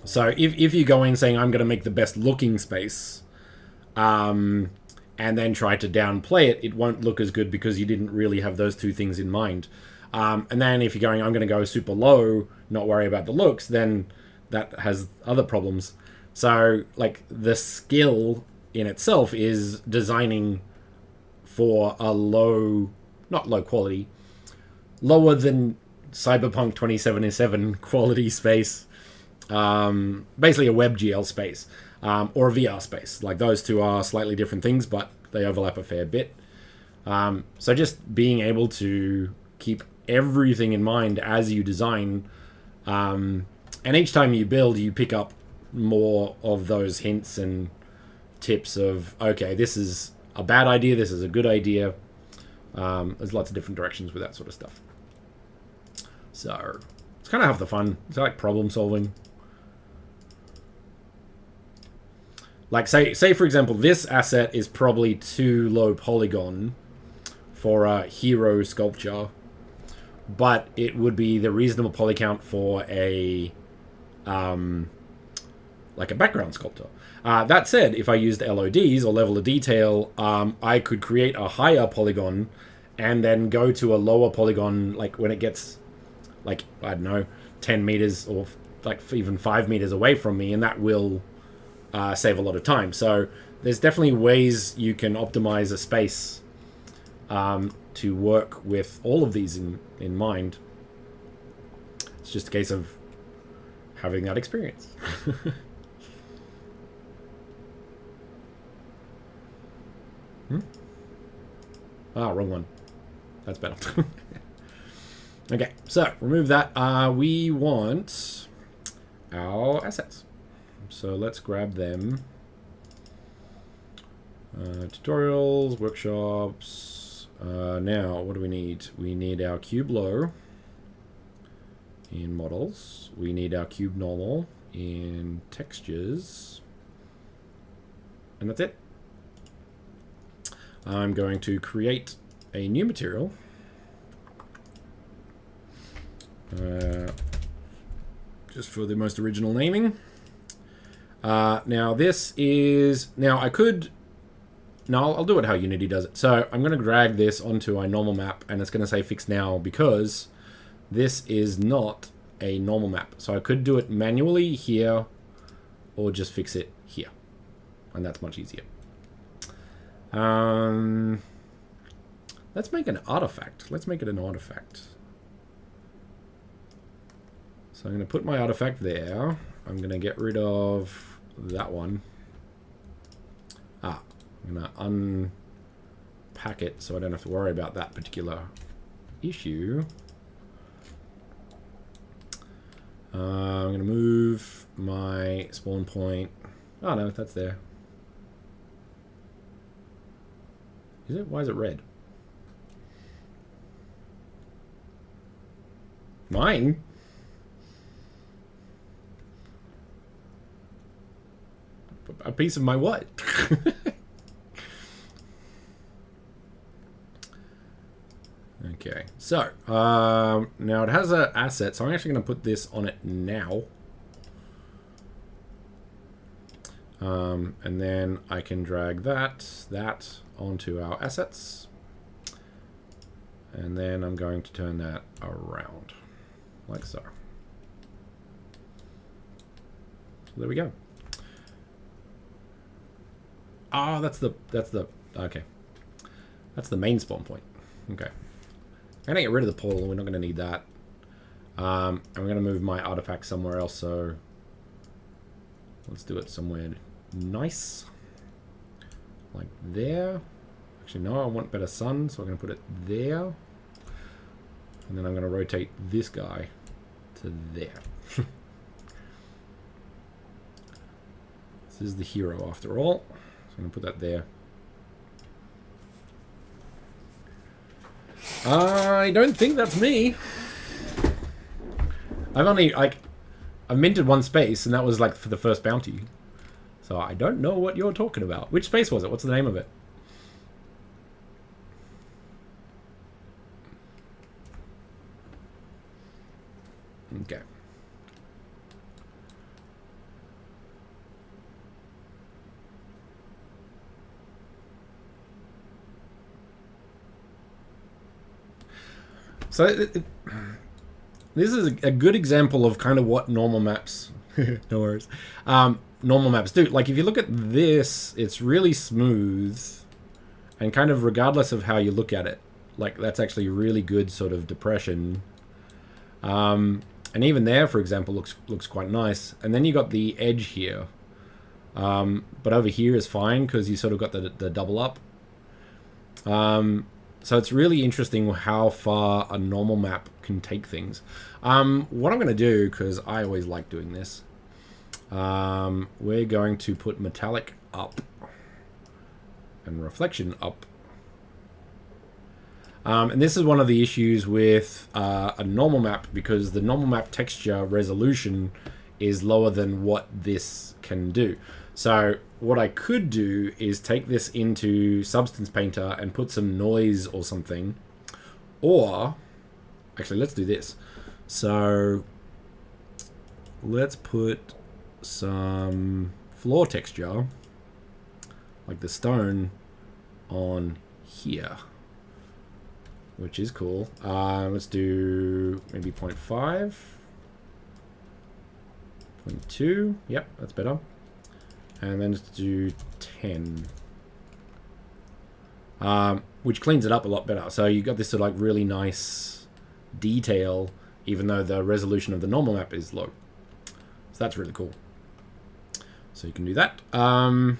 So if you go in saying, I'm going to make the best looking space, and then try to downplay it, it won't look as good because you didn't really have those two things in mind. And then if you're going, I'm going to go super low, not worry about the looks, then that has other problems. So, like, the skill in itself is designing for a low, not low quality, lower than Cyberpunk 2077 quality space, basically a WebGL space, or a VR space. Like, those two are slightly different things, but they overlap a fair bit. So just being able to keep everything in mind as you design, and each time you build, you pick up more of those hints and tips of, okay, this is a bad idea, this is a good idea. There's lots of different directions with that sort of stuff. So it's kind of half the fun. It's like problem solving. Like, say for example, this asset is probably too low polygon for a hero sculpture, but it would be the reasonable poly count for a like a background sculptor. That said, if I used LODs or level of detail, I could create a higher polygon and then go to a lower polygon, like when it gets, like, I don't know, 10 meters or like even 5 meters away from me, and that will save a lot of time. So there's definitely ways you can optimize a space to work with all of these in mind. It's just a case of having that experience. Wrong one. That's better. Okay, so remove that. We want our assets. So let's grab them. Tutorials, workshops. Now, what do we need? We need our cube low in models. We need our cube normal in textures. And that's it. I'm going to create a new material. Just for the most original naming. Now this is... Now I could... No, I'll do it how Unity does it. So I'm going to drag this onto a normal map, and it's going to say fix now because this is not a normal map. So I could do it manually here or just fix it here. And that's much easier. Let's make an artifact. Let's make it an artifact. So I'm going to put my artifact there. I'm going to get rid of that one. I'm going to unpack it so I don't have to worry about that particular issue. I'm going to move my spawn point. Oh no, that's there. Is it? Why is it red? Mine? A piece of my what? Okay, so now it has an asset, so I'm actually going to put this on it now. And then I can drag that onto our assets. And then I'm going to turn that around, like so. So there we go. Oh, that's the okay. That's the main spawn point. Okay. I'm gonna get rid of the portal. We're not gonna need that. I'm gonna move my artifact somewhere else. So let's do it somewhere nice, like there. Actually, no, I want better sun, so I'm gonna put it there. And then I'm gonna rotate this guy to there. This is the hero after all. So I'm gonna put that there. I don't think that's me. I've minted one space, and that was like for the first bounty. So I don't know what you're talking about. Which space was it? What's the name of it? Okay. So this is a good example of kind of what normal maps, no worries, normal maps do. Like if you look at this, it's really smooth, and kind of regardless of how you look at it, like that's actually really good sort of depression. And even there, for example, looks quite nice. And then you got the edge here, but over here is fine because you sort of got the double up. So it's really interesting how far a normal map can take things. What I'm going to do, because I always like doing this, we're going to put metallic up and reflection up. And this is one of the issues with a normal map, because the normal map texture resolution is lower than what this can do. So what I could do is take this into Substance Painter and put some noise or something. Or, actually, let's do this. So let's put some floor texture, like the stone, on here, which is cool. Let's do maybe 0.5, 0.2. Yep, that's better. And then let's do 10, which cleans it up a lot better. So you got this sort of like really nice detail, even though the resolution of the normal map is low. So that's really cool. So you can do that. And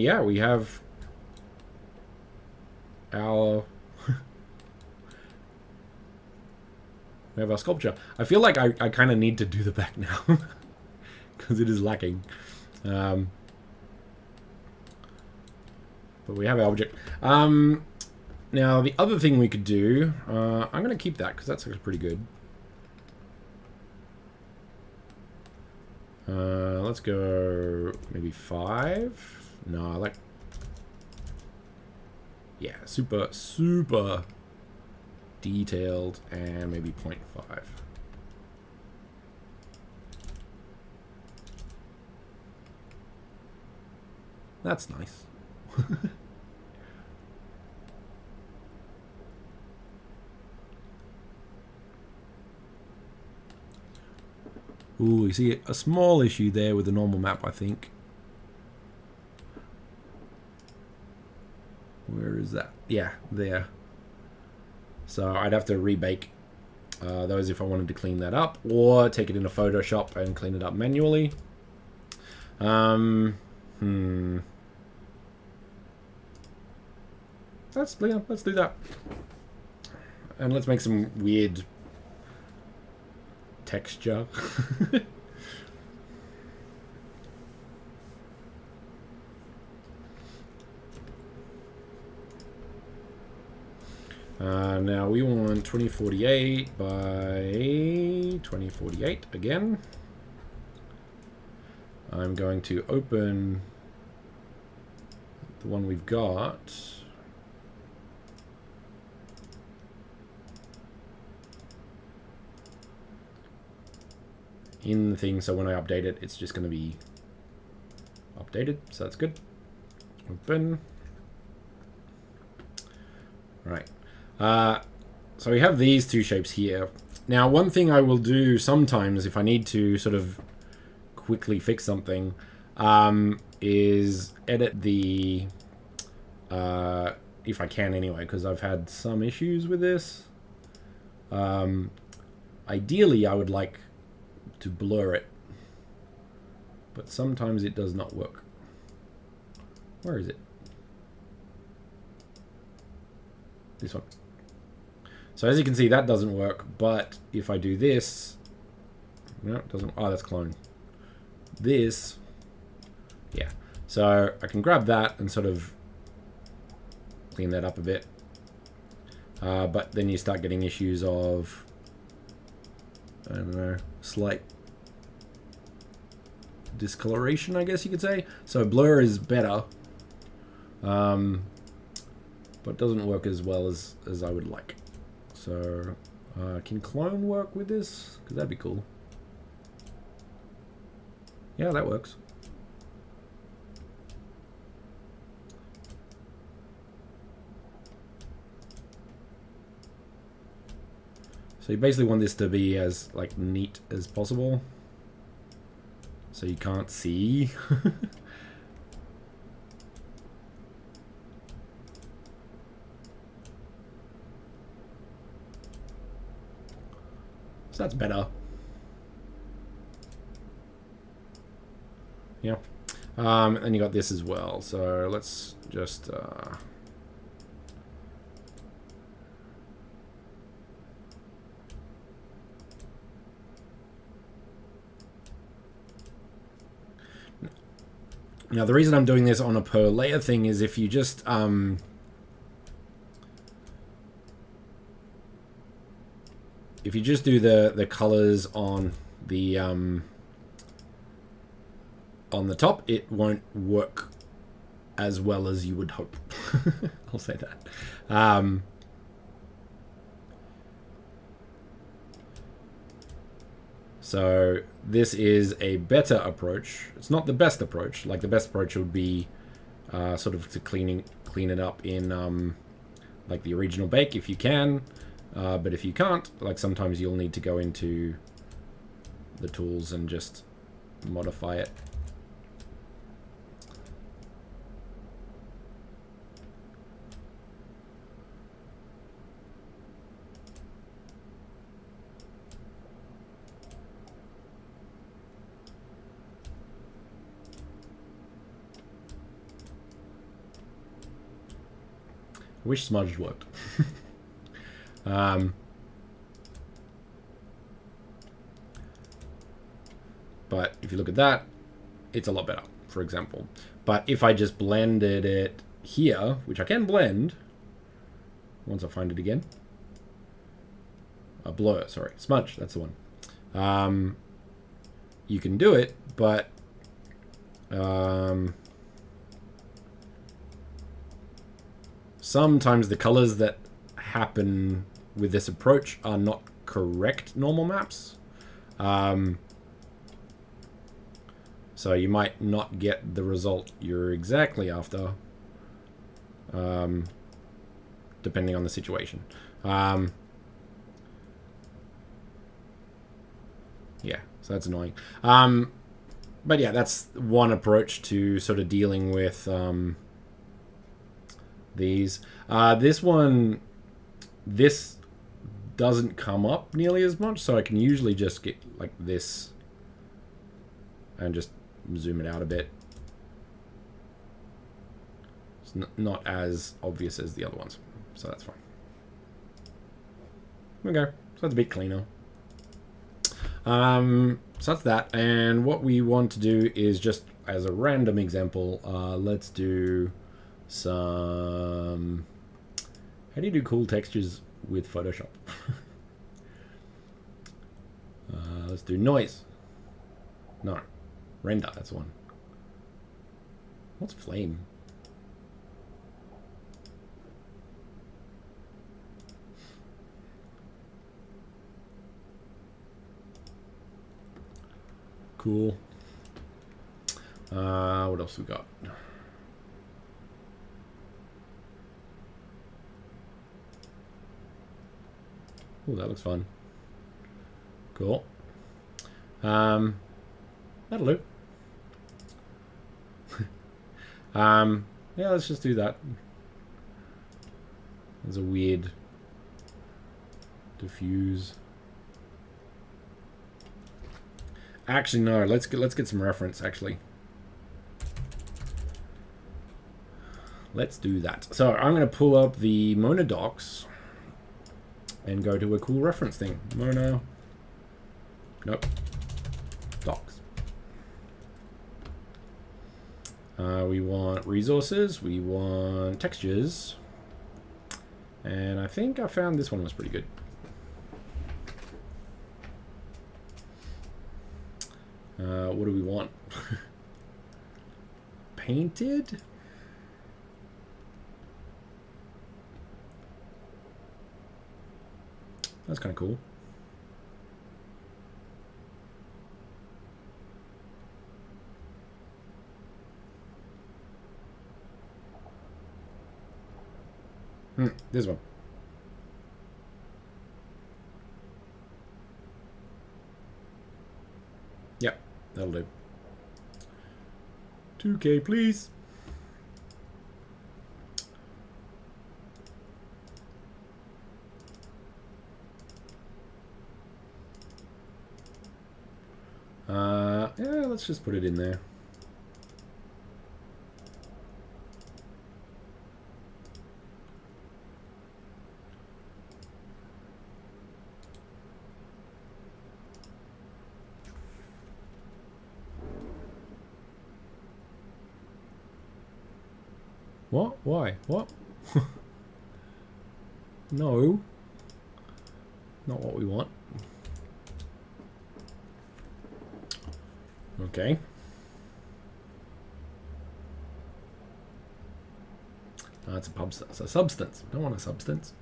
yeah, we have our sculpture. I feel like I kind of need to do the back now. Because it is lacking. But we have our object. Now, the other thing we could do, I'm going to keep that because that's actually pretty good. Let's go maybe 5. No, I like... Yeah, super detailed, and maybe 0.5. That's nice. Ooh, you see a small issue there with the normal map, I think. Where is that? Yeah, there. So I'd have to rebake those if I wanted to clean that up, or take it into Photoshop and clean it up manually. Let's do that. And let's make some weird texture. Now we want 2048 by 2048 again. I'm going to open the one we've got. In the thing, so when I update it, it's just going to be updated, so that's good. Open. Right. So we have these two shapes here. Now, one thing I will do sometimes if I need to sort of quickly fix something is edit the, if I can anyway, because I've had some issues with this. Ideally, I would like to blur it, but sometimes it does not work. Where is it? This one. So as you can see, that doesn't work, but if I do this, no, it doesn't. Oh, that's clone. This, yeah. So I can grab that and sort of clean that up a bit. But then you start getting issues of, I don't know, slight discoloration, I guess you could say. So blur is better, but doesn't work as well as I would like. So can clone work with this? Because that'd be cool. Yeah, that works. So you basically want this to be as like neat as possible, so you can't see. So that's better. Yeah. And you got this as well. So let's just now the reason I'm doing this on a per layer thing is if you just do the colors on the top, it won't work as well as you would hope. I'll say that. So this is a better approach. It's not the best approach. Like the best approach would be sort of to clean it up in like the original bake if you can. But if you can't, like sometimes you'll need to go into the tools and just modify it. I wish smudge worked. But if you look at that, it's a lot better, for example. But if I just blended it here, which I can blend, once I find it again. Blur, sorry, smudge, that's the one. You can do it, but sometimes the colors that happen with this approach are not correct normal maps. So you might not get the result you're exactly after, depending on the situation. Yeah, so that's annoying. But yeah, that's one approach to sort of dealing with these. This doesn't come up nearly as much, so I can usually just get like this and just zoom it out a bit. It's not as obvious as the other ones, so that's fine. Okay, so that's a bit cleaner. So that's that, and what we want to do is just as a random example, let's do some How do you do cool textures with Photoshop? Let's do noise. No. Render, that's one. What's flame? Cool. What else we got? Oh, that looks fun. Cool. That'll do. Yeah, let's just do that. There's a weird diffuse. Actually, no. Let's get some reference. Actually, let's do that. So I'm going to pull up the Mono docs and go to a cool reference thing. Mono. Nope. Docs. We want resources. We want textures. And I think I found this one was pretty good. What do we want? Painted? That's kind of cool. This one. Yep, that'll do. 2K, please. Yeah, let's just put it in there. What? Why? What? No. Not what we want. Okay. It's a substance. I don't want a substance.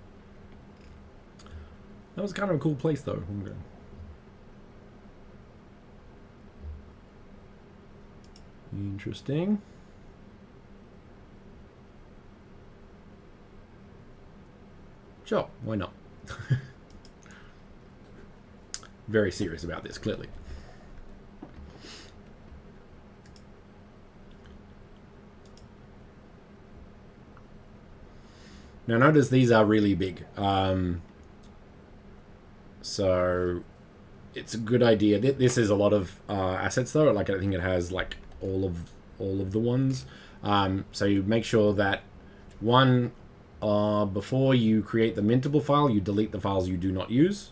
That was kind of a cool place, though. Okay. Interesting. Sure, why not? Very serious about this, clearly. Now notice these are really big. So it's a good idea. This is a lot of assets though. Like I think it has like all of the ones. So you make sure that one, before you create the mintable file, you delete the files you do not use,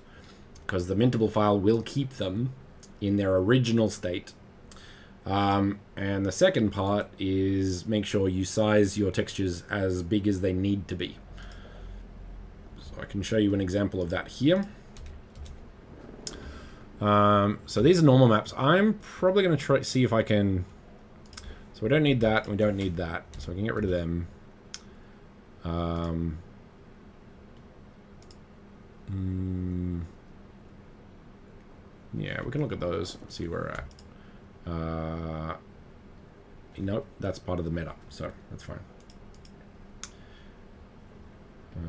because the mintable file will keep them in their original state. And the second part is make sure you size your textures as big as they need to be. So I can show you an example of that here. So these are normal maps. I'm probably going to try see if I can. So we don't need that. We don't need that. So I can get rid of them. Yeah, we can look at those and see where we're at. Nope, that's part of the meta, so that's fine.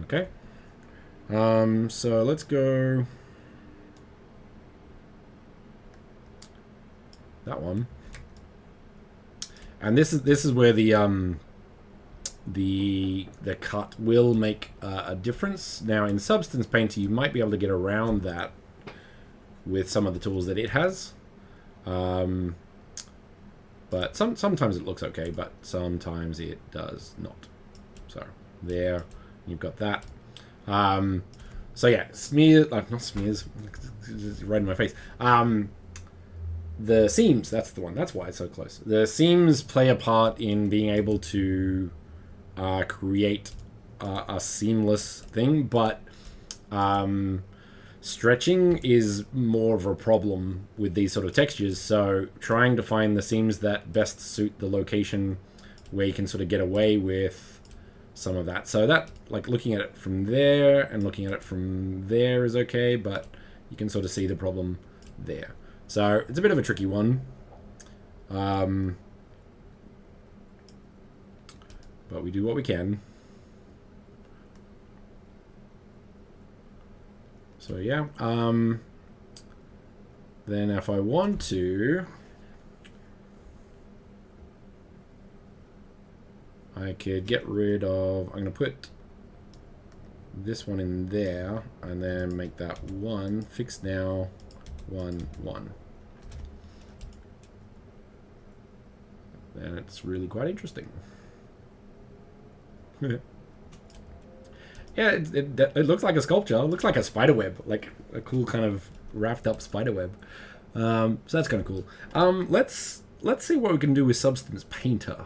Okay. So let's go that one. And this is where the cut will make a difference. Now in Substance Painter, you might be able to get around that with some of the tools that it has. But sometimes it looks okay, but sometimes it does not. So there, you've got that. So yeah, smear, like not smears, right in my face. The seams, that's the one. That's why it's so close. The seams play a part in being able to create a seamless thing, but stretching is more of a problem with these sort of textures, so trying to find the seams that best suit the location where you can sort of get away with some of that. So that, like, looking at it from there and looking at it from there is okay, but you can sort of see the problem there. So it's a bit of a tricky one. But we do what we can. So yeah, then if I want to, I could get rid of, I'm going to put this one in there and then make that 1, fixed now, 1, 1. And it's really quite interesting. Yeah, it looks like a sculpture. It looks like a spider web, like a cool kind of wrapped up spider web. So that's kind of cool. Let's see what we can do with Substance Painter,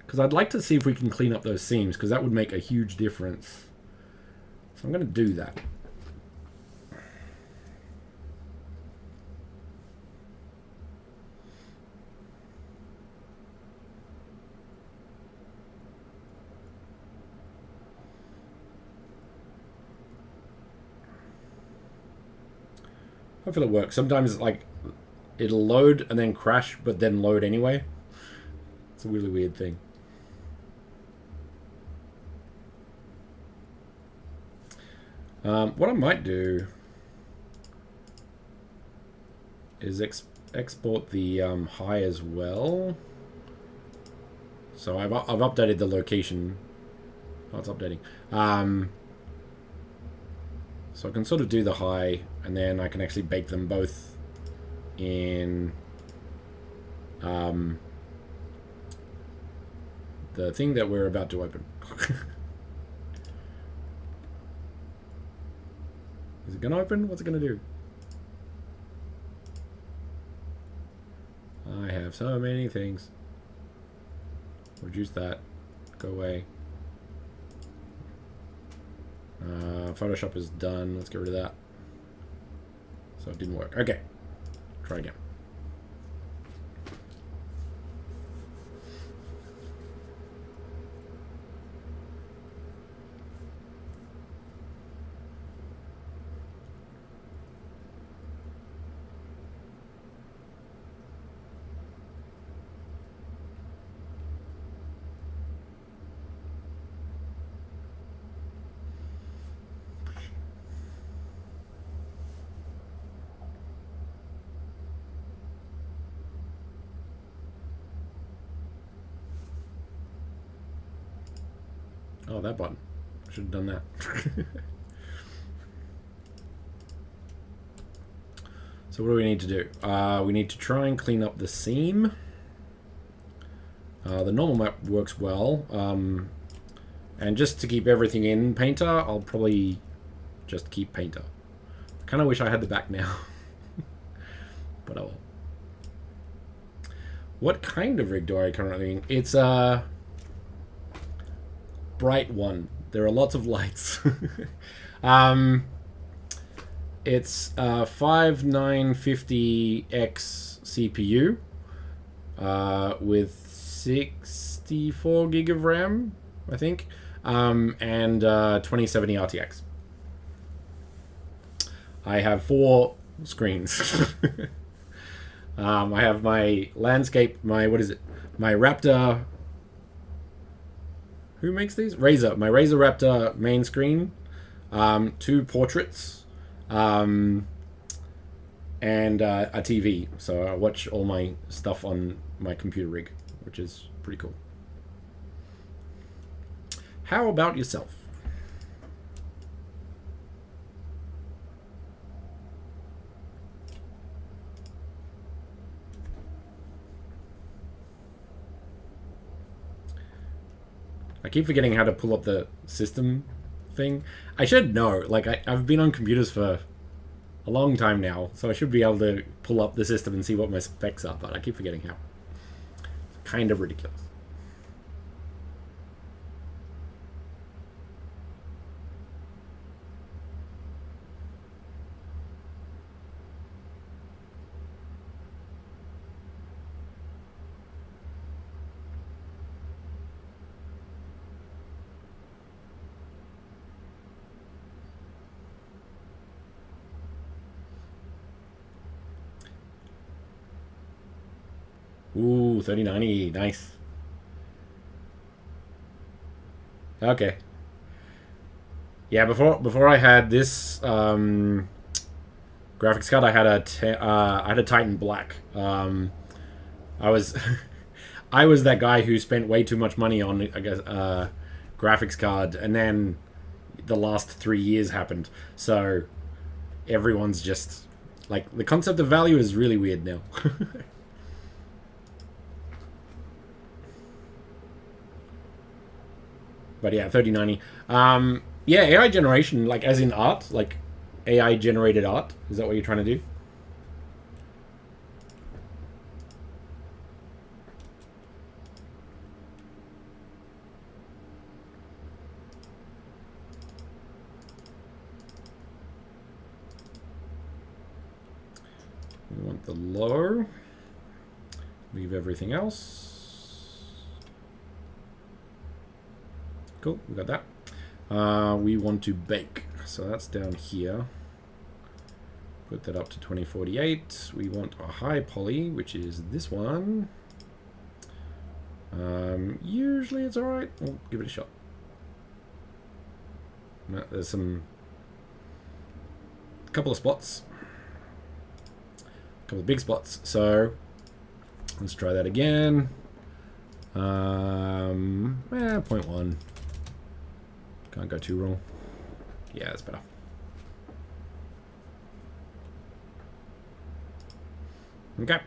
because I'd like to see if we can clean up those seams, because that would make a huge difference. So I'm going to do that. Hopefully it works. Sometimes, like, it'll load and then crash, but then load anyway. It's a really weird thing. What I might do is export the high as well. So I've updated the location. Oh, it's updating. So I can sort of do the high, and then I can actually bake them both in the thing that we're about to open. Is it gonna open? What's it gonna do? I have so many things. Reduce that. Go away. Photoshop is done. Let's get rid of that. So it didn't work. Okay. Try again. Oh, that button. I should have done that. So what do we need to do? We need to try and clean up the seam. The normal map works well. And just to keep everything in Painter, I'll probably just keep Painter. I kind of wish I had the back now. But oh well. What kind of rig do I currently... It's a bright one. There are lots of lights. It's 5950X CPU with 64 gig of RAM, I think, and 2070 RTX. I have 4 screens. I have my landscape, my, what is it? My Raptor. Who makes these? Razer. My Razer Raptor main screen. 2 portraits. And a TV. So I watch all my stuff on my computer rig, which is pretty cool. How about yourself? I keep forgetting how to pull up the system thing. I should know. Like, I've been on computers for a long time now, so I should be able to pull up the system and see what my specs are, but I keep forgetting how. It's kind of ridiculous. Ooh, 3090. Nice. Okay. Yeah, before I had this graphics card, I had a Titan Black. I was I was that guy who spent way too much money on, I guess, graphics card, and then the last 3 years happened. So everyone's just like, the concept of value is really weird now. But yeah, 3090. Yeah, AI generation, like as in art, like AI generated art. Is that what you're trying to do? We want the low. Leave everything else. Cool, we got that. We want to bake, so that's down here. Put that up to 2048. We want a high poly, which is this one. Usually it's alright. We'll give it a shot. No, there's a couple of spots. A couple of big spots. So let's try that again. 0.1. Can't go too wrong. Yeah, that's better. Okay.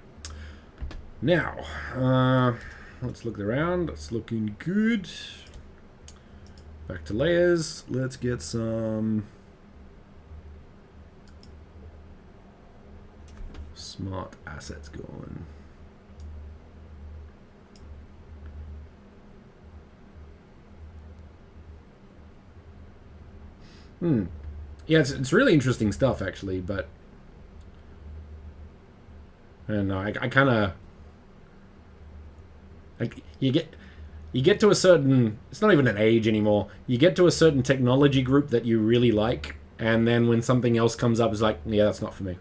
Now, let's look around. It's looking good. Back to layers. Let's get some smart assets going. Yeah, it's really interesting stuff, actually, but I don't know. I kind of like, you get to a certain, it's not even an age anymore. You get to a certain technology group that you really like, and then when something else comes up, it's like, yeah, that's not for me.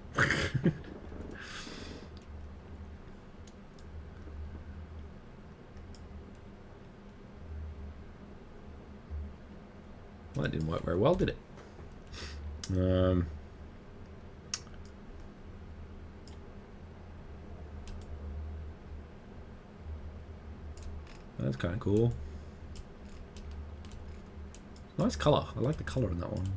Well, that didn't work very well, did it? That's kind of cool. Nice color. I like the color in that one.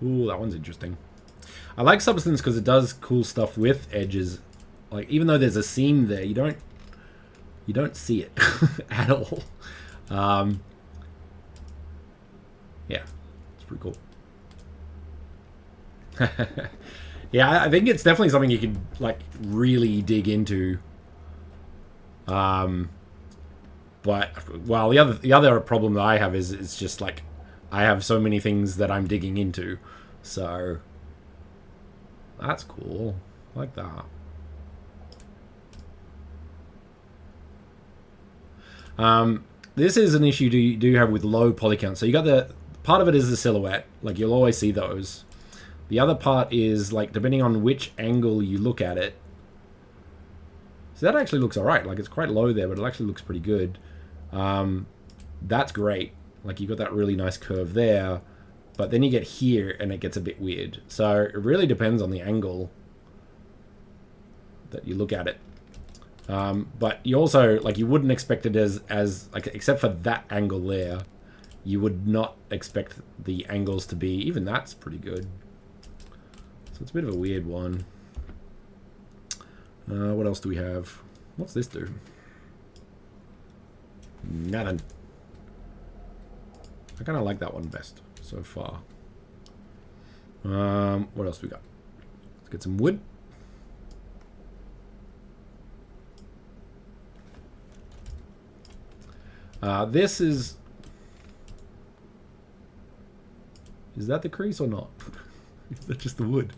Ooh, that one's interesting. I like Substance because it does cool stuff with edges. Like, even though there's a seam there, you don't see it at all. Yeah, it's pretty cool. Yeah, I think it's definitely something you could like really dig into. But well, the other problem that I have is it's just like I have so many things that I'm digging into, so that's cool. I like that. This is an issue you do have with low poly count. So you got the part of it is the silhouette, like you'll always see those. The other part is like depending on which angle you look at it. So that actually looks alright. Like it's quite low there, but it actually looks pretty good. That's great. Like you got that really nice curve there, but then you get here and it gets a bit weird. So it really depends on the angle that you look at it. But you also, like, you wouldn't expect it as like, except for that angle there, you would not expect the angles to be, even that's pretty good. So it's a bit of a weird one. What else do we have? What's this do? Nothing. I kind of like that one best so far. What else do we got? Let's get some wood. This is that the crease or not? Is that just the wood?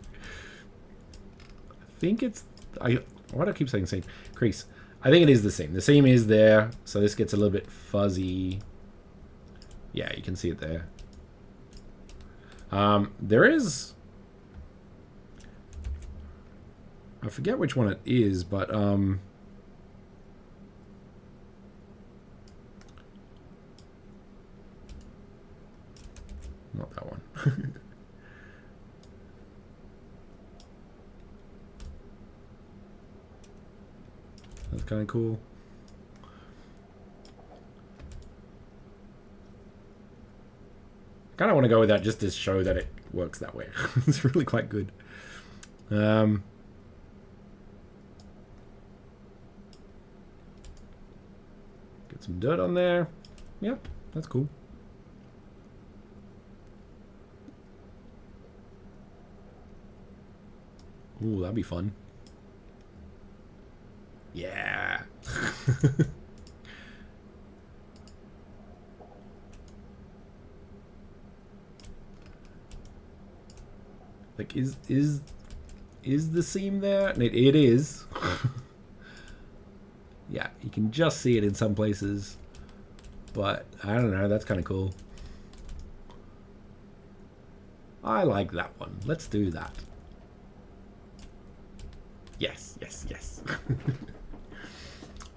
I think it's, why do I keep saying seam? Crease. I think it is the seam. The seam is there, so this gets a little bit fuzzy. Yeah, you can see it there. There is I forget which one it is, but not that one. That's kind of cool. I kind of want to go with that just to show that it works that way. It's really quite good. Get some dirt on there. Yeah, that's cool. Ooh, that'd be fun. Yeah. Like, is the seam there? It is. Yeah, you can just see it in some places, but I don't know. That's kind of cool. I like that one. Let's do that. Yes, yes, yes.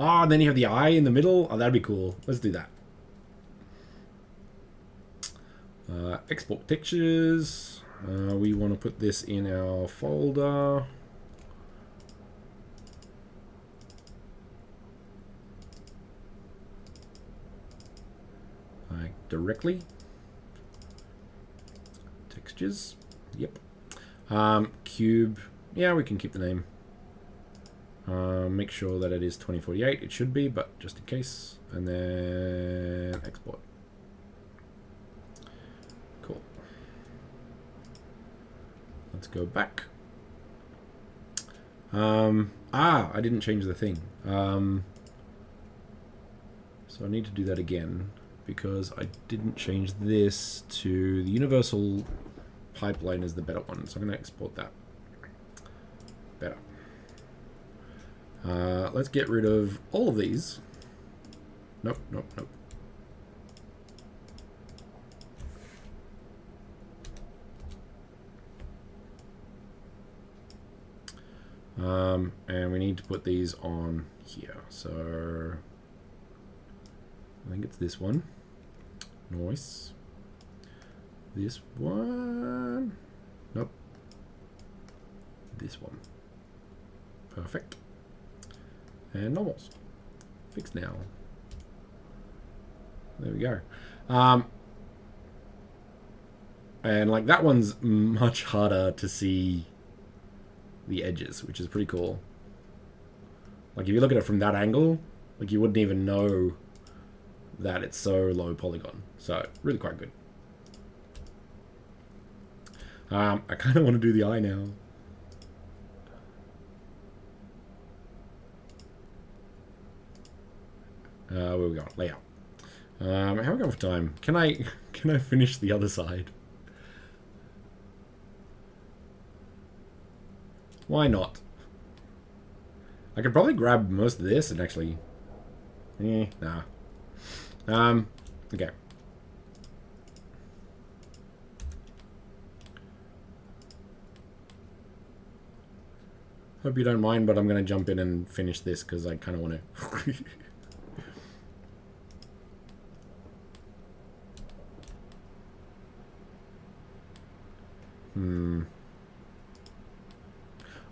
Oh, and then you have the eye in the middle. Oh, that'd be cool. Let's do that. Export textures. We want to put this in our folder. Directly. Textures. Yep. Cube. Yeah, we can keep the name. Make sure that it is 2048. It should be, but just in case. And then export. Cool. Let's go back. I didn't change the thing. So I need to do that again because I didn't change this to the universal pipeline as the better one. So I'm going to export that. Better. Let's get rid of all of these. Nope, nope, nope. And we need to put these on here. So I think it's this one. Nice. This one. Nope. This one. Perfect. And normals. Fixed now. There we go. And like that one's much harder to see the edges, which is pretty cool. Like if you look at it from that angle, like you wouldn't even know that it's so low polygon. So really quite good. I kind of want to do the eye now. Where we go? Layout. How are we going for time? Can I finish the other side? Why not? I could probably grab most of this and actually... nah. Okay. Hope you don't mind, but I'm going to jump in and finish this because I kind of want to...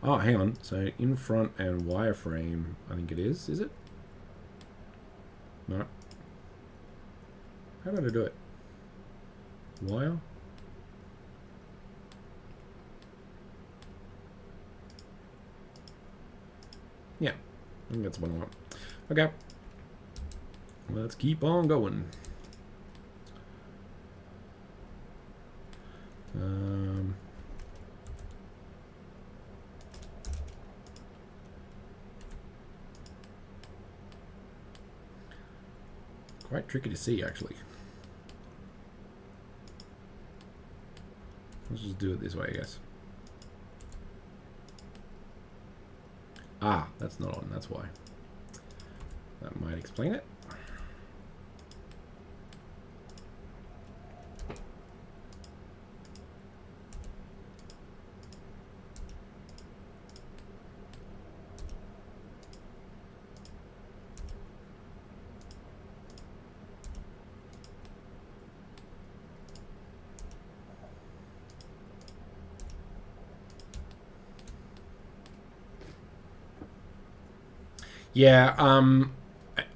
Oh, hang on. So in front and wireframe, I think it is it? No. How did I do it? Wire? Yeah, I think that's what I want. Okay. Let's keep on going. Quite tricky to see, actually. Let's just do it this way, I guess. Ah, that's not on, that's why. That might explain it. Yeah,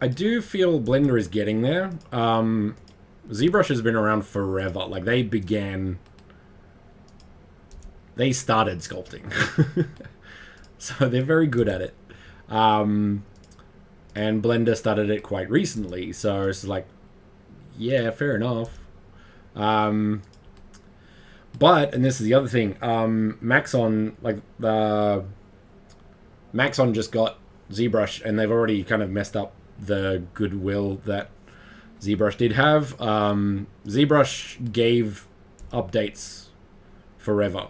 I do feel Blender is getting there. ZBrush has been around forever. Like, they started sculpting. So they're very good at it. And Blender started it quite recently, so it's like, yeah, fair enough. But, and this is the other thing, Maxon, Maxon just got ZBrush, and they've already kind of messed up the goodwill that ZBrush did have. ZBrush gave updates forever.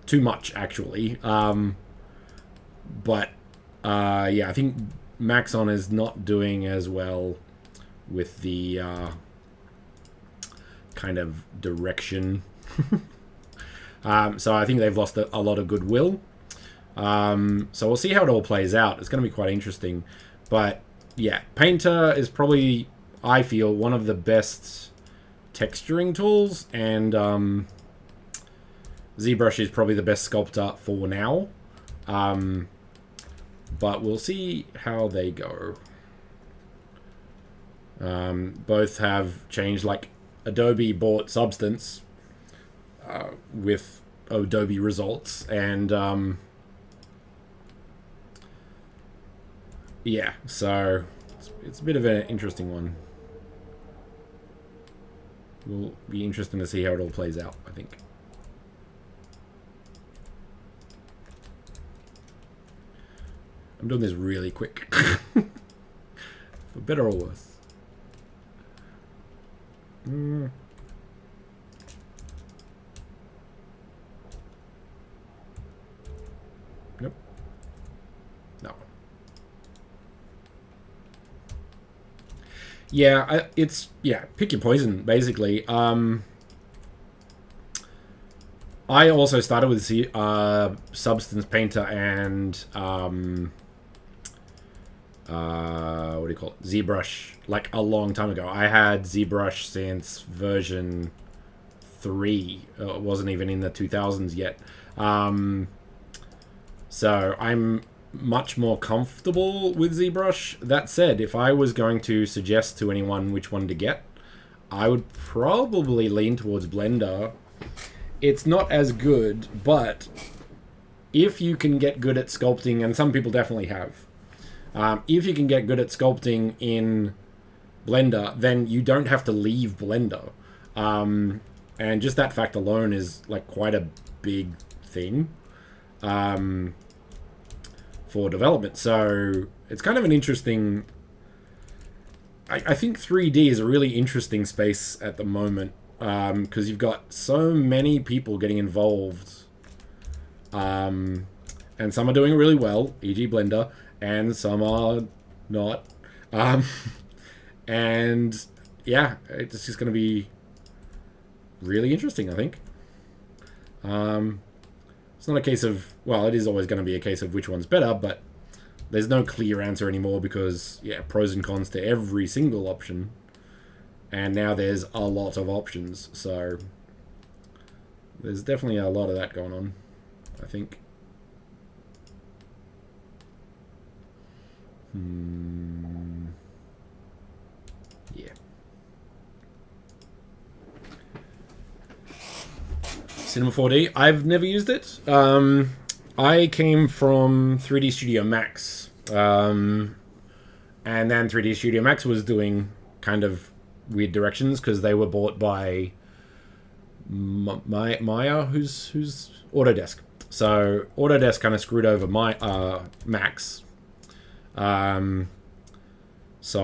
Too much, actually. But, yeah, I think Maxon is not doing as well with the kind of direction. So I think they've lost a lot of goodwill. So we'll see how it all plays out. It's going to be quite interesting. But, yeah, Painter is probably, I feel, one of the best texturing tools, and ZBrush is probably the best sculptor for now. But we'll see how they go. Both have changed, like, Adobe bought Substance with Adobe results, and yeah, so it's a bit of an interesting one. Will be interesting to see how it all plays out, I think. I'm doing this really quick. For better or worse. Nope. No. Yeah, pick your poison, basically. I also started with Substance Painter and what do you call it? ZBrush, like a long time ago. I had ZBrush since version 3. It wasn't even in the 2000s yet. So I'm much more comfortable with ZBrush. That said, if I was going to suggest to anyone which one to get, I would probably lean towards Blender. It's not as good, but if you can get good at sculpting, and some people definitely have, if you can get good at sculpting in Blender, then you don't have to leave Blender. And just that fact alone is like quite a big thing for development. So it's kind of an interesting... I think 3D is a really interesting space at the moment, because you've got so many people getting involved, and some are doing really well, e.g. Blender, and some are not. And yeah, it's just going to be really interesting, I think. It's not a case of, well, it is always going to be a case of which one's better, but there's no clear answer anymore because, yeah, pros and cons to every single option. And now there's a lot of options, so there's definitely a lot of that going on, I think. Yeah. Cinema 4D, I've never used it. I came from 3D Studio Max, and then 3D Studio Max was doing kind of weird directions because they were bought by Maya, who's Autodesk. So Autodesk kind of screwed over my Max. So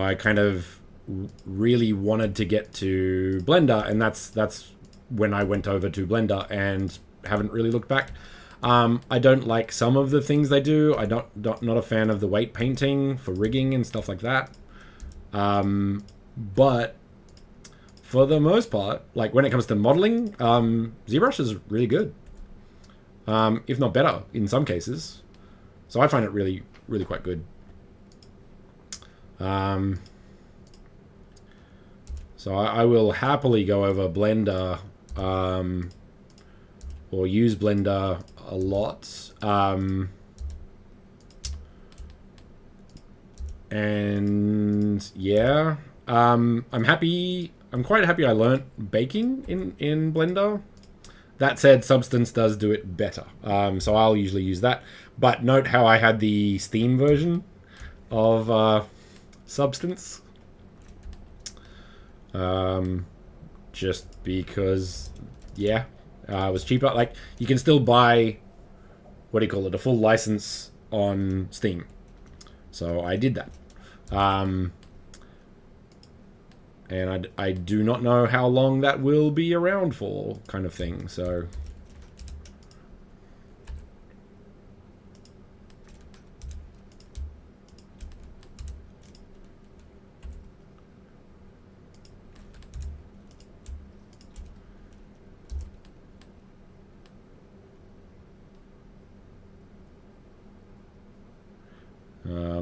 I kind of really wanted to get to Blender, and that's when I went over to Blender and haven't really looked back. I don't like some of the things they do. Not a fan of the weight painting for rigging and stuff like that. But for the most part, like when it comes to modeling, ZBrush is really good. If not better in some cases. So I find it really, really quite good. So I will happily go over Blender, or use Blender a lot. And yeah, I'm happy. I'm quite happy I learnt baking in Blender. That said, Substance does do it better, so I'll usually use that. But note how I had the Steam version of Substance, just because, yeah, it was cheaper. Like, you can still buy, what do you call it, a full license on Steam. So I did that. And I do not know how long that will be around for, kind of thing, so...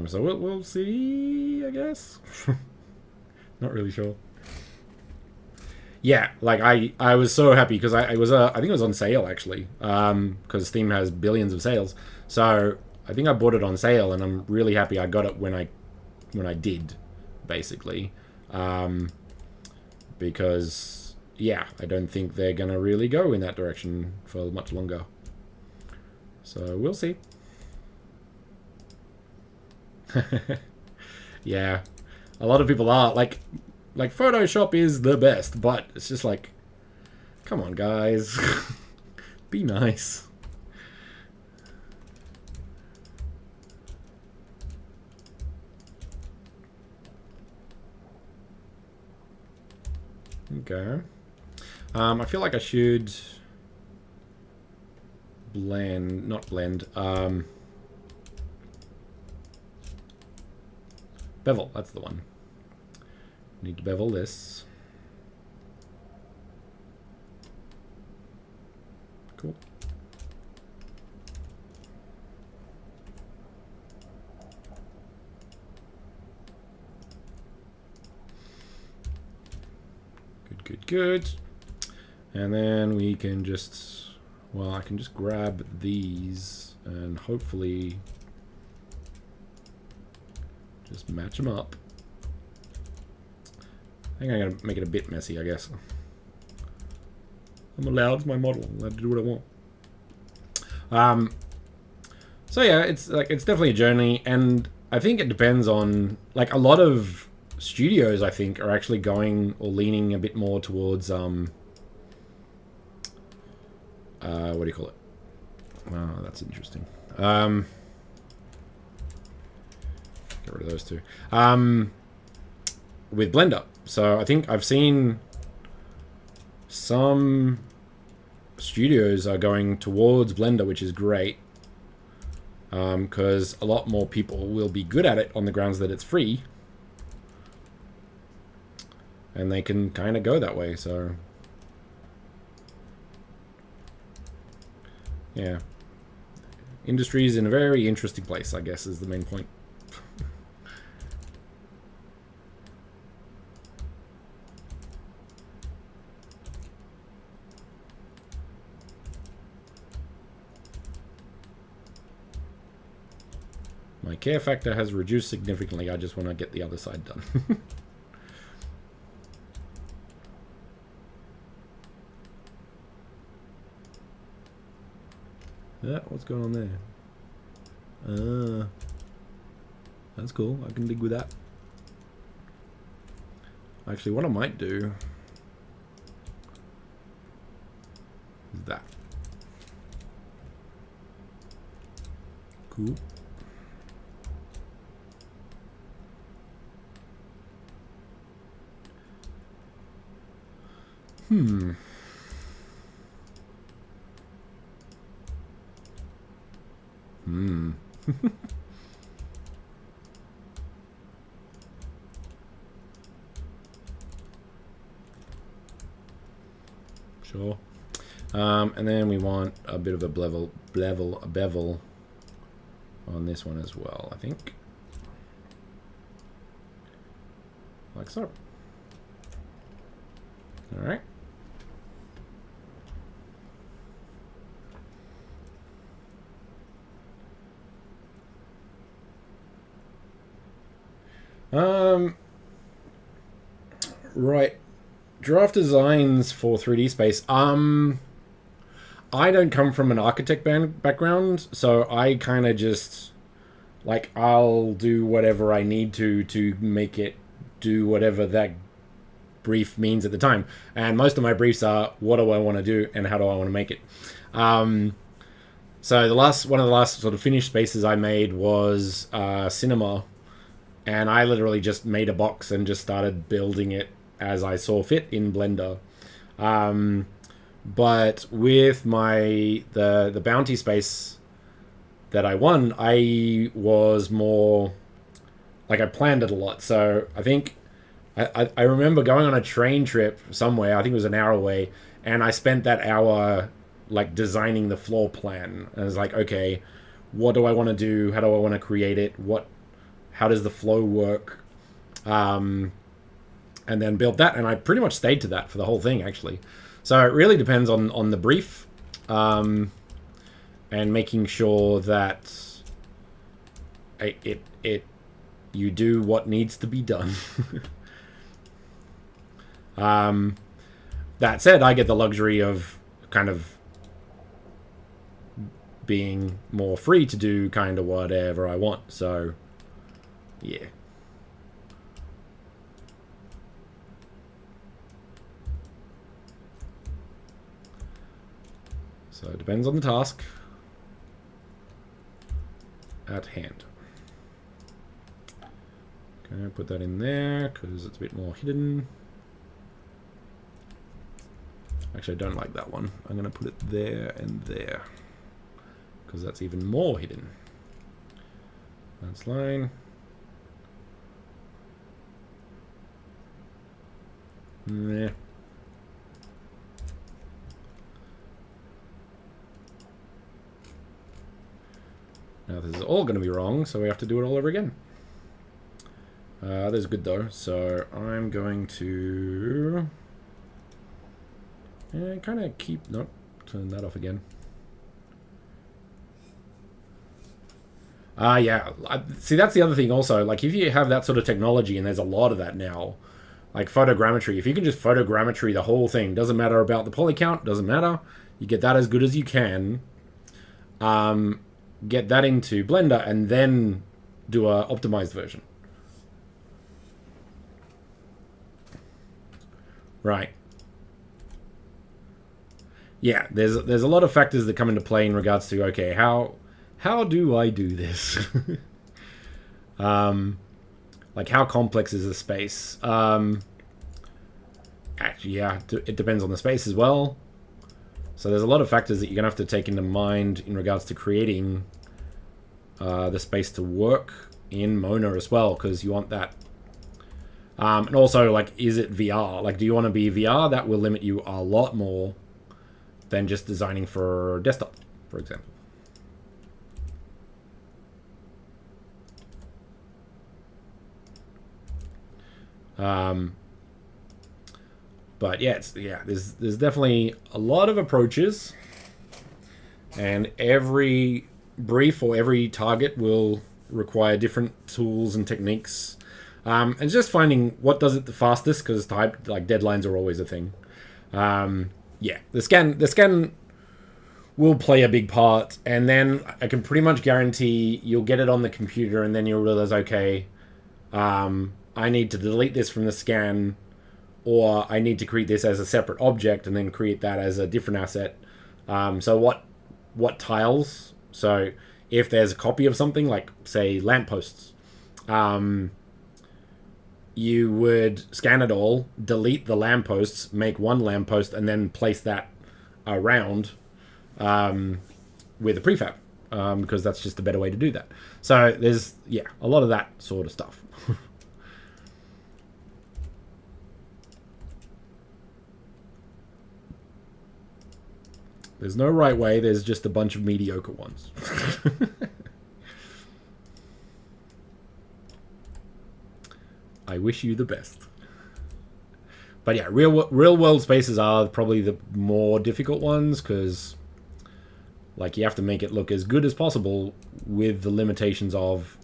So we'll see, I guess. Not really sure. Yeah, like I was so happy because I think it was on sale actually, because Steam has billions of sales. So I think I bought it on sale, and I'm really happy I got it when I did, basically, because yeah, I don't think they're gonna really go in that direction for much longer. So we'll see. Yeah, a lot of people are like Photoshop is the best, but it's just like, come on guys, be nice. Okay. I feel like I should not blend, bevel, that's the one. Need to bevel this. Cool. Good. And then we can just, well, I can just grab these and hopefully just match them up. I think I'm going to make it a bit messy, I guess. I'm allowed, it's my model. I'm allowed to do what I want. So yeah, it's definitely a journey, and I think it depends on, like, a lot of studios, I think, are actually going or leaning a bit more towards, what do you call it? Oh, that's interesting. Get rid of those two. With Blender. So I think I've seen some studios are going towards Blender, which is great, because a lot more people will be good at it on the grounds that it's free, and they can kind of go that way. So yeah, industry is in a very interesting place, I guess, is the main point. My care factor has reduced significantly. I just want to get the other side done. Yeah, what's going on there? That's cool. I can dig with that. Actually, what I might do is that. Cool. Sure. And then we want a bit of a bevel on this one as well, I think. Like so. All right. Right. Draft designs for 3D space. I don't come from an architect background, so I kind of just like I'll do whatever I need to make it do whatever that brief means at the time. And most of my briefs are what do I want to do and how do I want to make it. So one of the last sort of finished spaces I made was cinema, and I literally just made a box and just started building it as I saw fit in Blender. But with the bounty space that I won, I was more like I planned it a lot. So I think I remember going on a train trip somewhere. I think it was an hour away, and I spent that hour like designing the floor plan. And I was like, okay, what do I want to do? How do I want to create it? How does the flow work? And then built that, and I pretty much stayed to that for the whole thing, actually. So it really depends on the brief, and making sure that you do what needs to be done. That said, I get the luxury of kind of being more free to do kind of whatever I want. So, yeah. So it depends on the task at hand. Okay, put that in there because it's a bit more hidden. Actually, I don't like that one. I'm going to put it there and there because that's even more hidden. That's line. Nah. Now this is all going to be wrong, so we have to do it all over again. That is good though, so I'm going to kind of turn that off again. Yeah, see that's the other thing also, like if you have that sort of technology, and there's a lot of that now, like photogrammetry, if you can just photogrammetry the whole thing, doesn't matter about the poly count, doesn't matter, you get that as good as you can. Get that into Blender and then do a optimized version. Right. Yeah, there's a lot of factors that come into play in regards to, okay, how do I do this? Like how complex is the space? Actually, yeah, it depends on the space as well. So there's a lot of factors that you're going to have to take into mind in regards to creating the space to work in Mona as well, because you want that. And also, like, is it VR? Like, do you want to be VR? That will limit you a lot more than just designing for desktop, for example. But yeah, there's definitely a lot of approaches, and every brief or every target will require different tools and techniques, and just finding what does it the fastest, because like deadlines are always a thing. Yeah, the scan will play a big part, and then I can pretty much guarantee you'll get it on the computer, and then you'll realize, okay, I need to delete this from the scan, or I need to create this as a separate object and then create that as a different asset. So what tiles? So if there's a copy of something, like say lampposts, you would scan it all, delete the lampposts, make one lamppost, and then place that around with a prefab, because that's just a better way to do that. So there's, yeah, a lot of that sort of stuff. There's no right way, there's just a bunch of mediocre ones. I wish you the best. But yeah, real world spaces are probably the more difficult ones, because like you have to make it look as good as possible with the limitations of,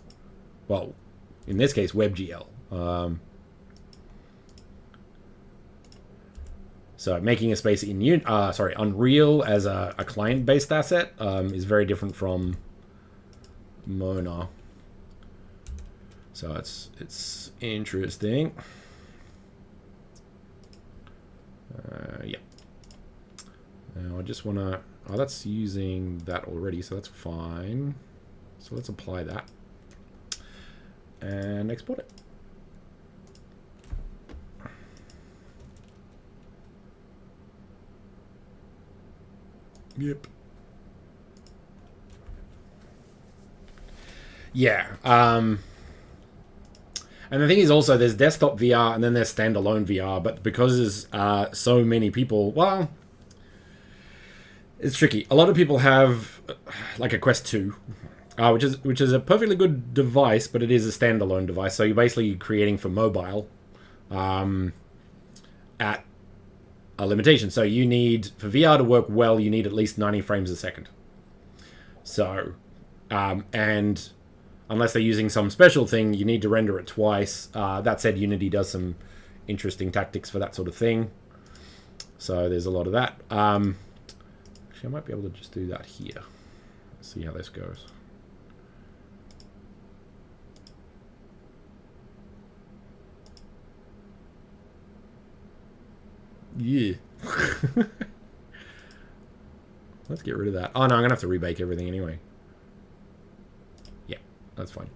well, in this case, WebGL. So making a space in Unreal as a client-based asset is very different from Mona. So it's interesting. Yeah. Now I just want to... Oh, that's using that already, so that's fine. So let's apply that. And export it. Yep. Yeah. And the thing is also there's desktop VR and then there's standalone VR, but because there's so many people, well, it's tricky. A lot of people have like a Quest 2, which is a perfectly good device, but it is a standalone device. So you're basically creating for mobile at a limitation. So you need, for VR to work well, you need at least 90 frames a second. So, and unless they're using some special thing, you need to render it twice. That said, Unity does some interesting tactics for that sort of thing. So there's a lot of that. Actually, I might be able to just do that here. Let's see how this goes. Yeah. Let's get rid of that. Oh, no, I'm going to have to rebake everything anyway. Yeah, that's fine.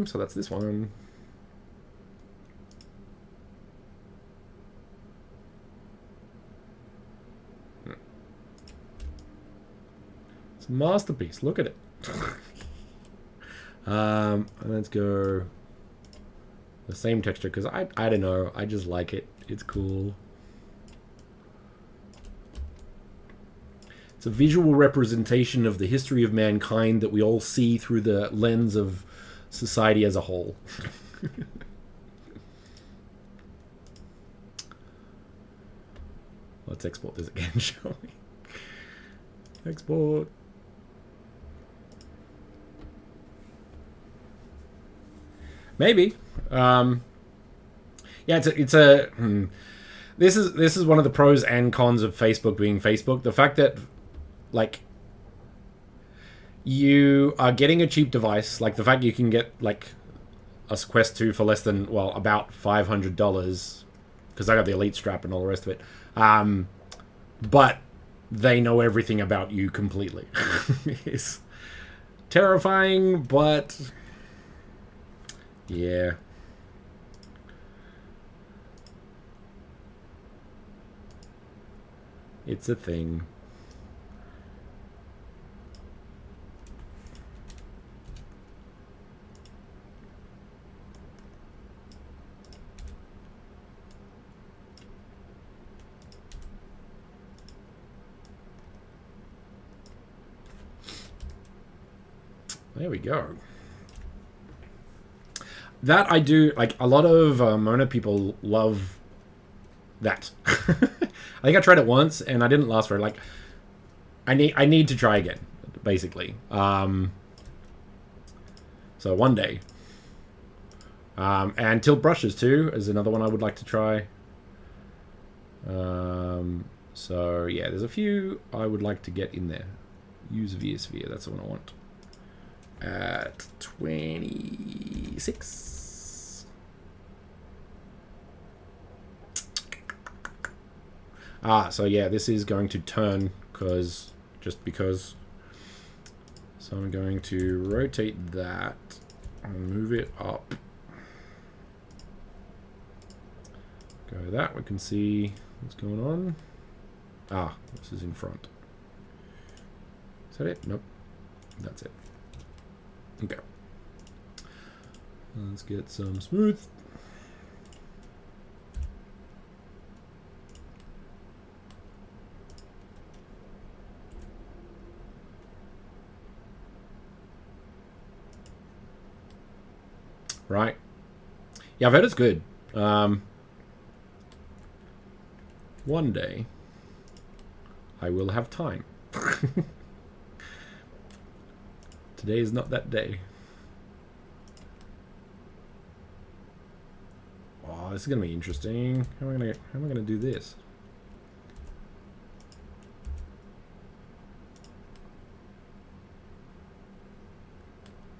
So that's this one. It's a masterpiece. Look at it. Let's go the same texture because I don't know. I just like it. It's cool. It's a visual representation of the history of mankind that we all see through the lens of society as a whole. Let's export this again, shall we? Export. Maybe. Yeah, this is one of the pros and cons of Facebook being Facebook. The fact that, like, you are getting a cheap device, like the fact you can get like a Quest 2 for less than, well, about $500, because I got the Elite strap and all the rest of it. But they know everything about you completely. It's terrifying, but yeah. It's a thing. There we go. That I do, like, a lot of Mona people love that. I think I tried it once and I didn't last very, like, I need to try again, basically. So one day. And tilt brushes too is another one I would like to try. So yeah, there's a few I would like to get in there. Use VSphere, that's the one I want. At 26. So yeah, this is going to turn just because. So I'm going to rotate that and move it up. Go that, we can see what's going on. This is in front. Is that it? Nope. That's it. Okay. Let's get some smooth. Right. Yeah, I've heard it's good. One day, I will have time. Today is not that day. Oh, this is gonna be interesting. How am I gonna do this?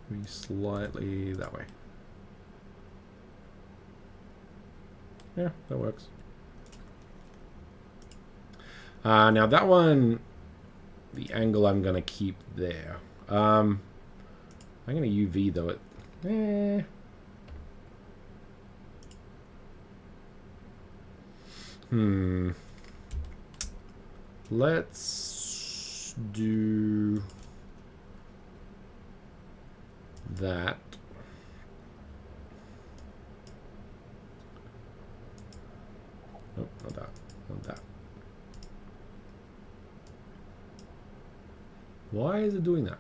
Maybe slightly that way. Yeah, that works. Now that one, the angle I'm gonna keep there. I'm gonna UV though. Let's do that. Nope, not that. Not that. Why is it doing that?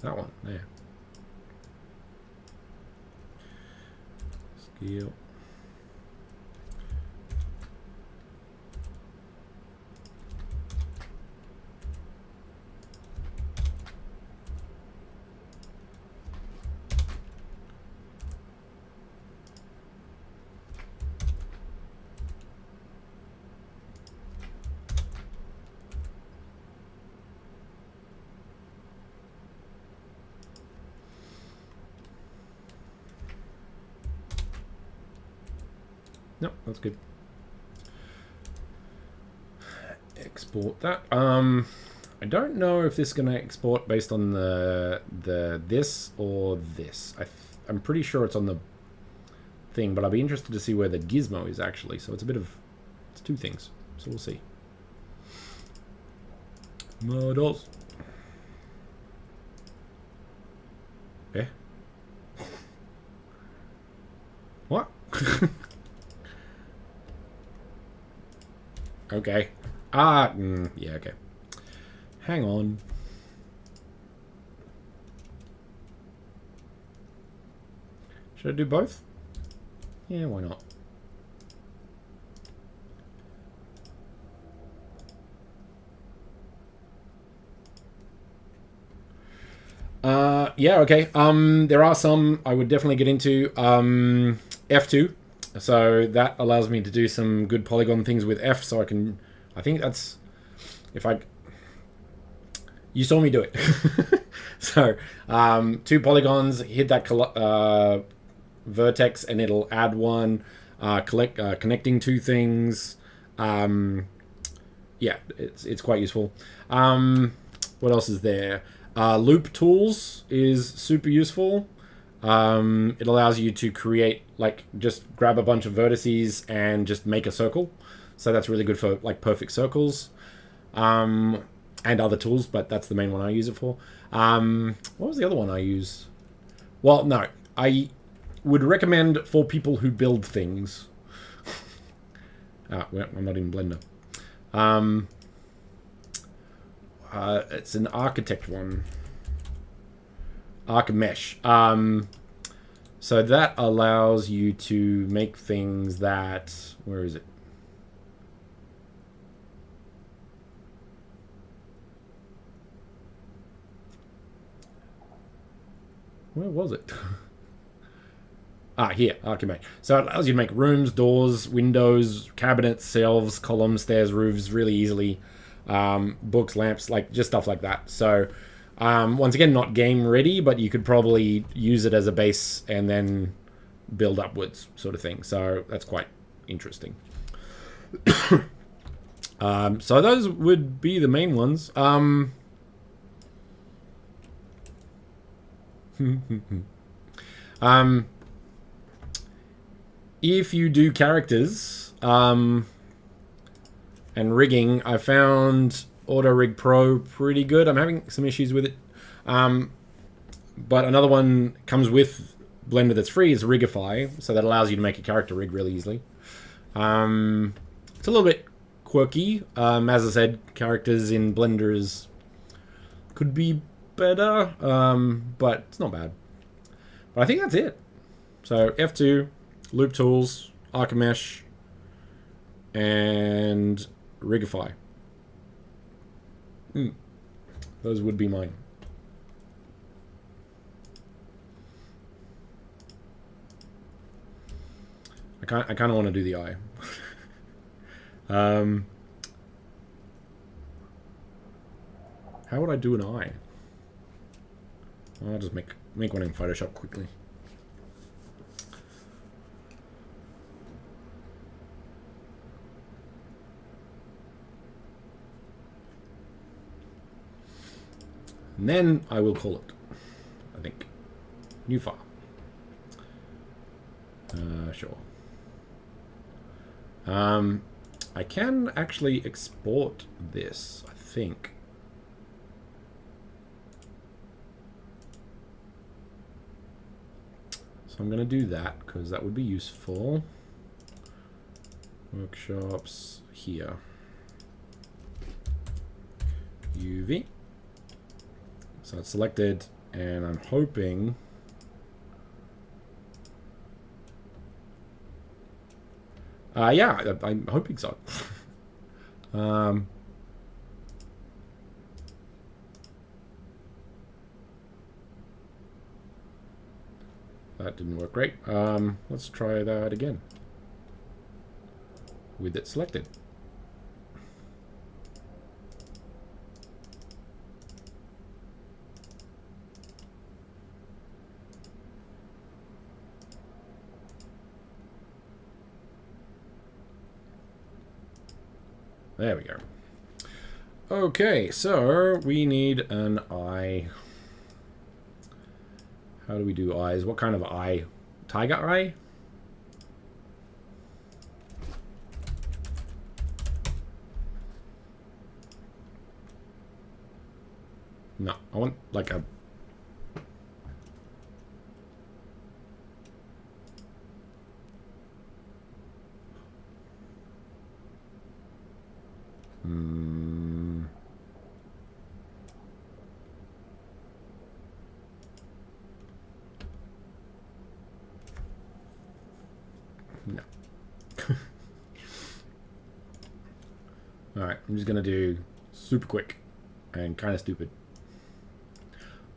That one, there. Scale. No, that's good. Export that. I don't know if this is gonna export based on the this or this. I'm pretty sure it's on the thing, but I'll be interested to see where the gizmo is actually. So it's a bit of, it's two things. So we'll see. Models. Eh? What? Okay. Yeah, okay. Hang on. Should I do both? Yeah, why not? Yeah, okay. There are some I would definitely get into. F2. So that allows me to do some good polygon things with F, so I think that's, you saw me do it. So, 2 polygons, hit that vertex and it'll add one, connecting 2 things. Yeah, it's quite useful. What else is there? Loop tools is super useful. It allows you to create, like, just grab a bunch of vertices and just make a circle. So that's really good for, like, perfect circles. And other tools, but that's the main one I use it for. What was the other one I use? Well, no. I would recommend for people who build things. Well, I'm not in Blender. It's an architect one. Archimesh. So that allows you to make things that... Where is it? Where was it? Here, Archimesh. So it allows you to make rooms, doors, windows, cabinets, shelves, columns, stairs, roofs really easily. Books, lamps, like just stuff like that. So once again, not game ready, but you could probably use it as a base and then build upwards sort of thing. So that's quite interesting. So those would be the main ones. If you do characters and rigging, I found Auto Rig Pro pretty good. I'm having some issues with it, but another one comes with Blender that's free is Rigify, so that allows you to make a character rig really easily. It's a little bit quirky. As I said, characters in Blender could be better, but it's not bad. But I think that's it. So F2, Loop Tools, Archimesh, and Rigify. Those would be mine. kind of want to do the eye. How would I do an eye? I'll just make one in Photoshop quickly. And then I will call it, I think, new file. Sure. I can actually export this, I think. So I'm going to do that because that would be useful. Workshops here. UV. So it's selected, and I'm hoping yeah, I'm hoping so. That didn't work great. Let's try that again with it selected. There we go. Okay, so we need an eye. How do we do eyes? What kind of eye? Tiger eye? No, I want like a... No. Alright, I'm just gonna do super quick and kind of stupid.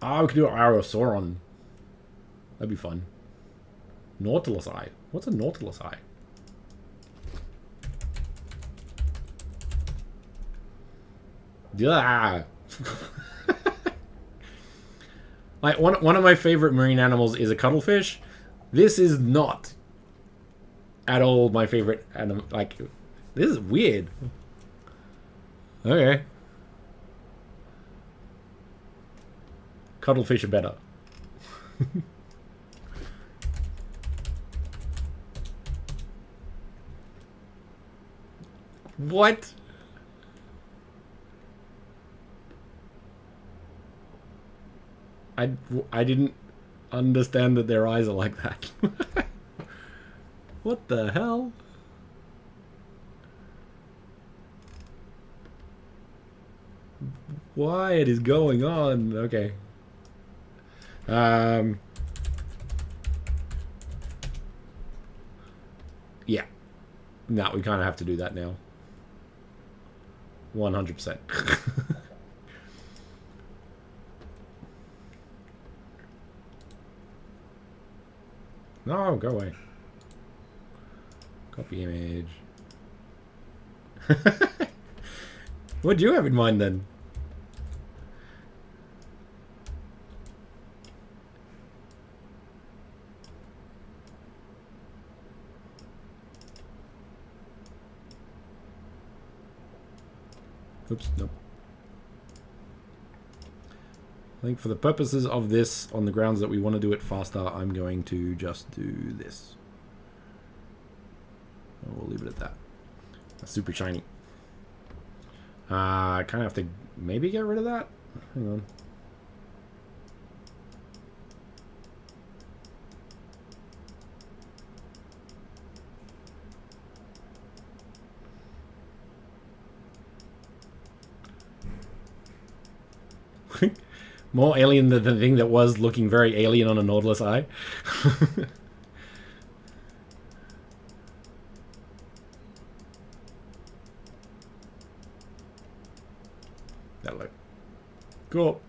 Ah, we could do an Aerosauron. That'd be fun. Nautilus eye. What's a Nautilus eye? Yeah. Like one of my favorite marine animals is a cuttlefish. This is not at all my favorite animal. Like, this is weird. Okay. Cuttlefish are better. What? I didn't understand that their eyes are like that. What the hell? What is going on? Okay. Yeah. No, we kind of have to do that now. 100%. No, go away. Copy image. What do you have in mind then? Oops, nope. I think for the purposes of this, on the grounds that we want to do it faster, I'm going to just do this. We'll leave it at that. That's super shiny. I kind of have to maybe get rid of that. Hang on. More alien than the thing that was looking very alien on a Nautilus eye. That'll look cool.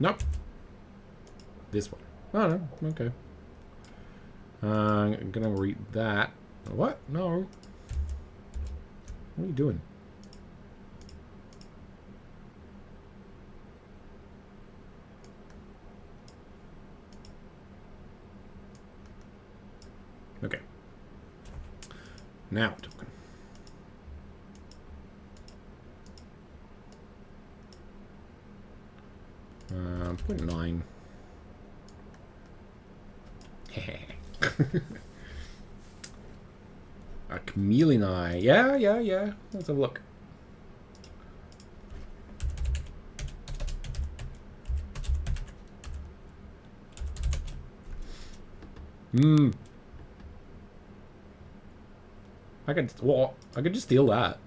Nope. This one. Oh, no. Okay. I'm gonna read that. What? No. What are you doing? Okay. Now we're talking. 0.9. A chameleon eye. Yeah. Let's have a look. I could just steal that.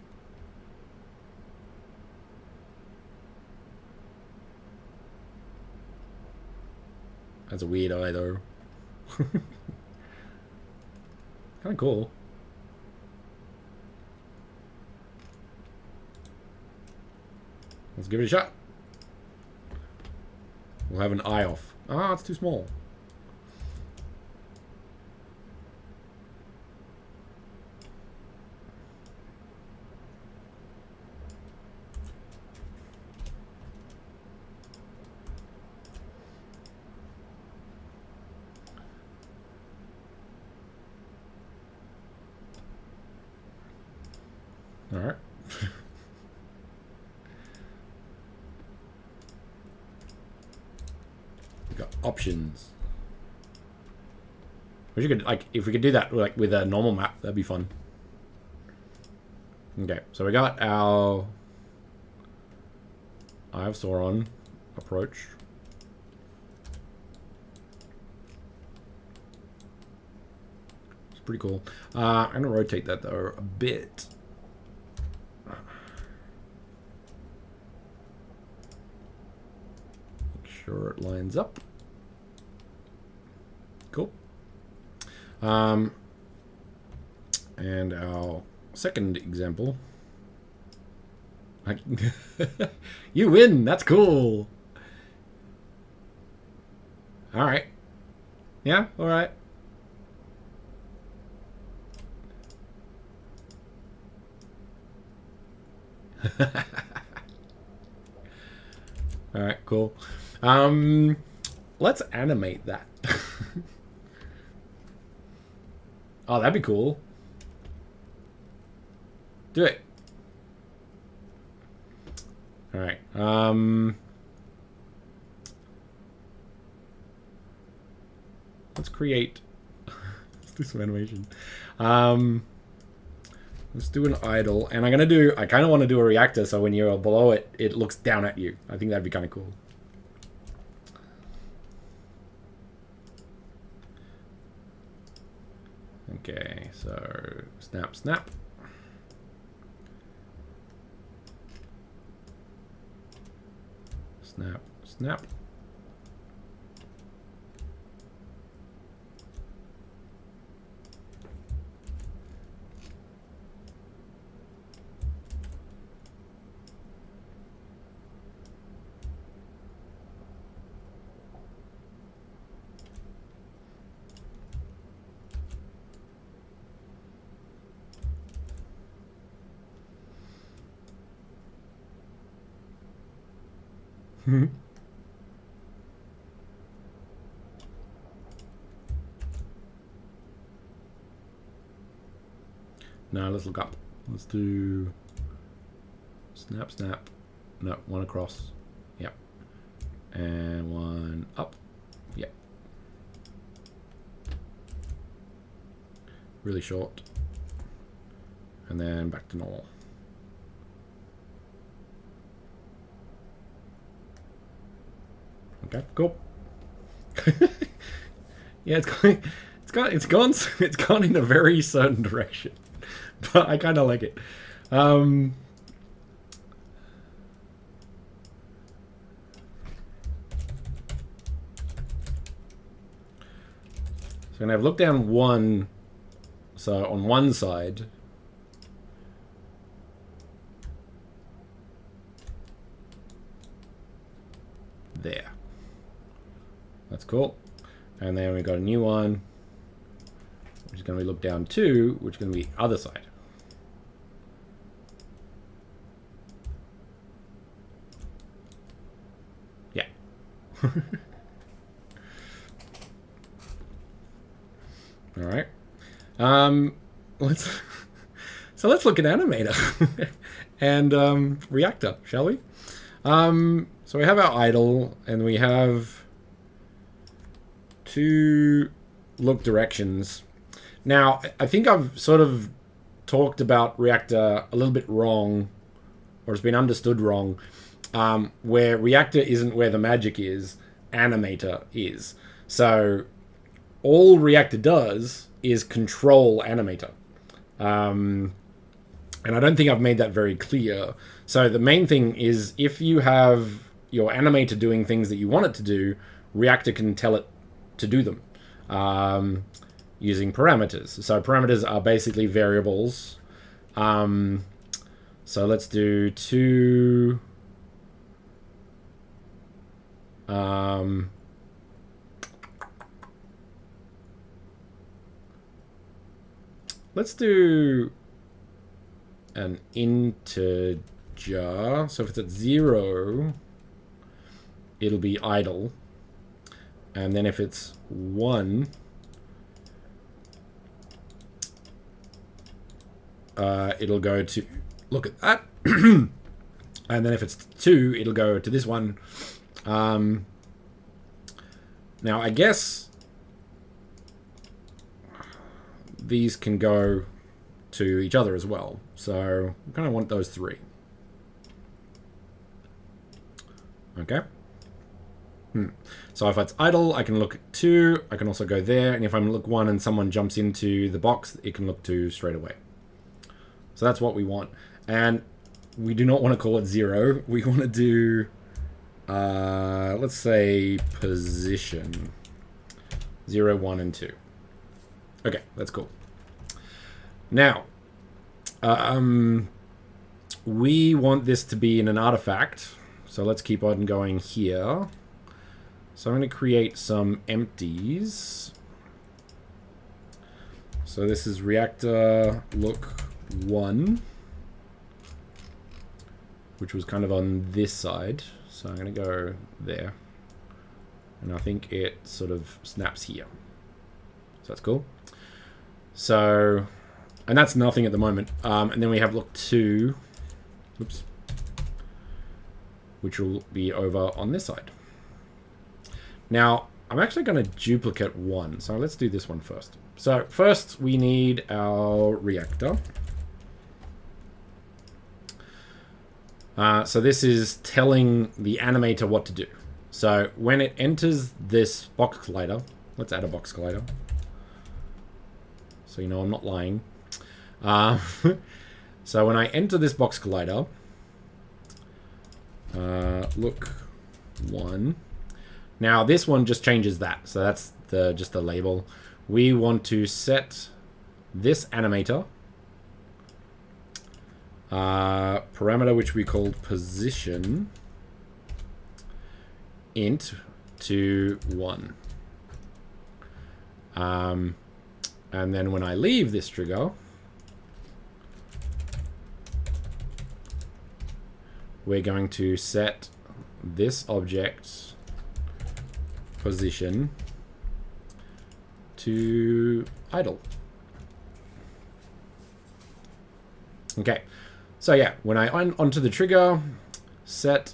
That's a weird eye, though. Kind of cool. Let's give it a shot. We'll have an eye off. Ah, it's too small. All right. We got options. Wish you could, like, if we could do that like with a normal map, that'd be fun. Okay, so we got our Eye of Sauron approach. It's pretty cool. I'm gonna rotate that though a bit. Sure it lines up. Cool. And our second example. You win. That's cool. All right. Yeah. All right. All right. Cool. Let's animate that. Oh, that'd be cool. Do it. All right. Let's create. Let's do some animation. Let's do an idle, and I'm gonna do. I kind of want to do a reactor, so when you're below it, it looks down at you. I think that'd be kind of cool. Okay, so snap, snap. Snap, snap. No, let's look up. Let's do snap, snap. No, one across. Yep. And one up. Yep. Really short. And then back to normal. Okay, cool. Yeah, it's gone in a very certain direction, but I kind of like it. So I'm gonna have look down one. So on one side. There. That's cool. And then we've got a new one, which is going to be looked down to, which is going to be other side. Yeah. All right. Let's look at Animator and Reactor, shall we? So we have our idle, and we have two look directions. Now, I think I've sort of talked about Reactor a little bit wrong, or it's been understood wrong, where Reactor isn't where the magic is, Animator is. So all Reactor does is control Animator. And I don't think I've made that very clear. So the main thing is, if you have your Animator doing things that you want it to do, Reactor can tell it to do them using parameters. So parameters are basically variables. So let's do two... let's do an integer. So if it's at 0, it'll be idle. And then if it's 1, it'll go to, look at that. And then if it's 2, it'll go to this one. Now, I guess these can go to each other as well. So I kind of want those 3. Okay. So if it's idle, I can look at 2. I can also go there. And if I look 1 and someone jumps into the box, it can look 2 straight away. So that's what we want. And we do not want to call it 0. We want to do, let's say, position 0, 1, and 2. Okay, that's cool. Now, we want this to be in an artifact. So let's keep on going here. So I'm going to create some empties. So this is Reactor look 1, which was kind of on this side. So I'm going to go there. And I think it sort of snaps here. So that's cool. So, and that's nothing at the moment. And then we have look 2, oops, which will be over on this side. Now, I'm actually going to duplicate 1. So let's do this one first. So first we need our Reactor. So this is telling the Animator what to do. So when it enters this box collider, let's add a box collider. So you know I'm not lying. So when I enter this box collider, look 1. Now this one just changes that. So that's just the label. We want to set this Animator parameter, which we called position, int to 1. And then when I leave this trigger, we're going to set this object position to idle. Okay, so yeah, when I onto the trigger, set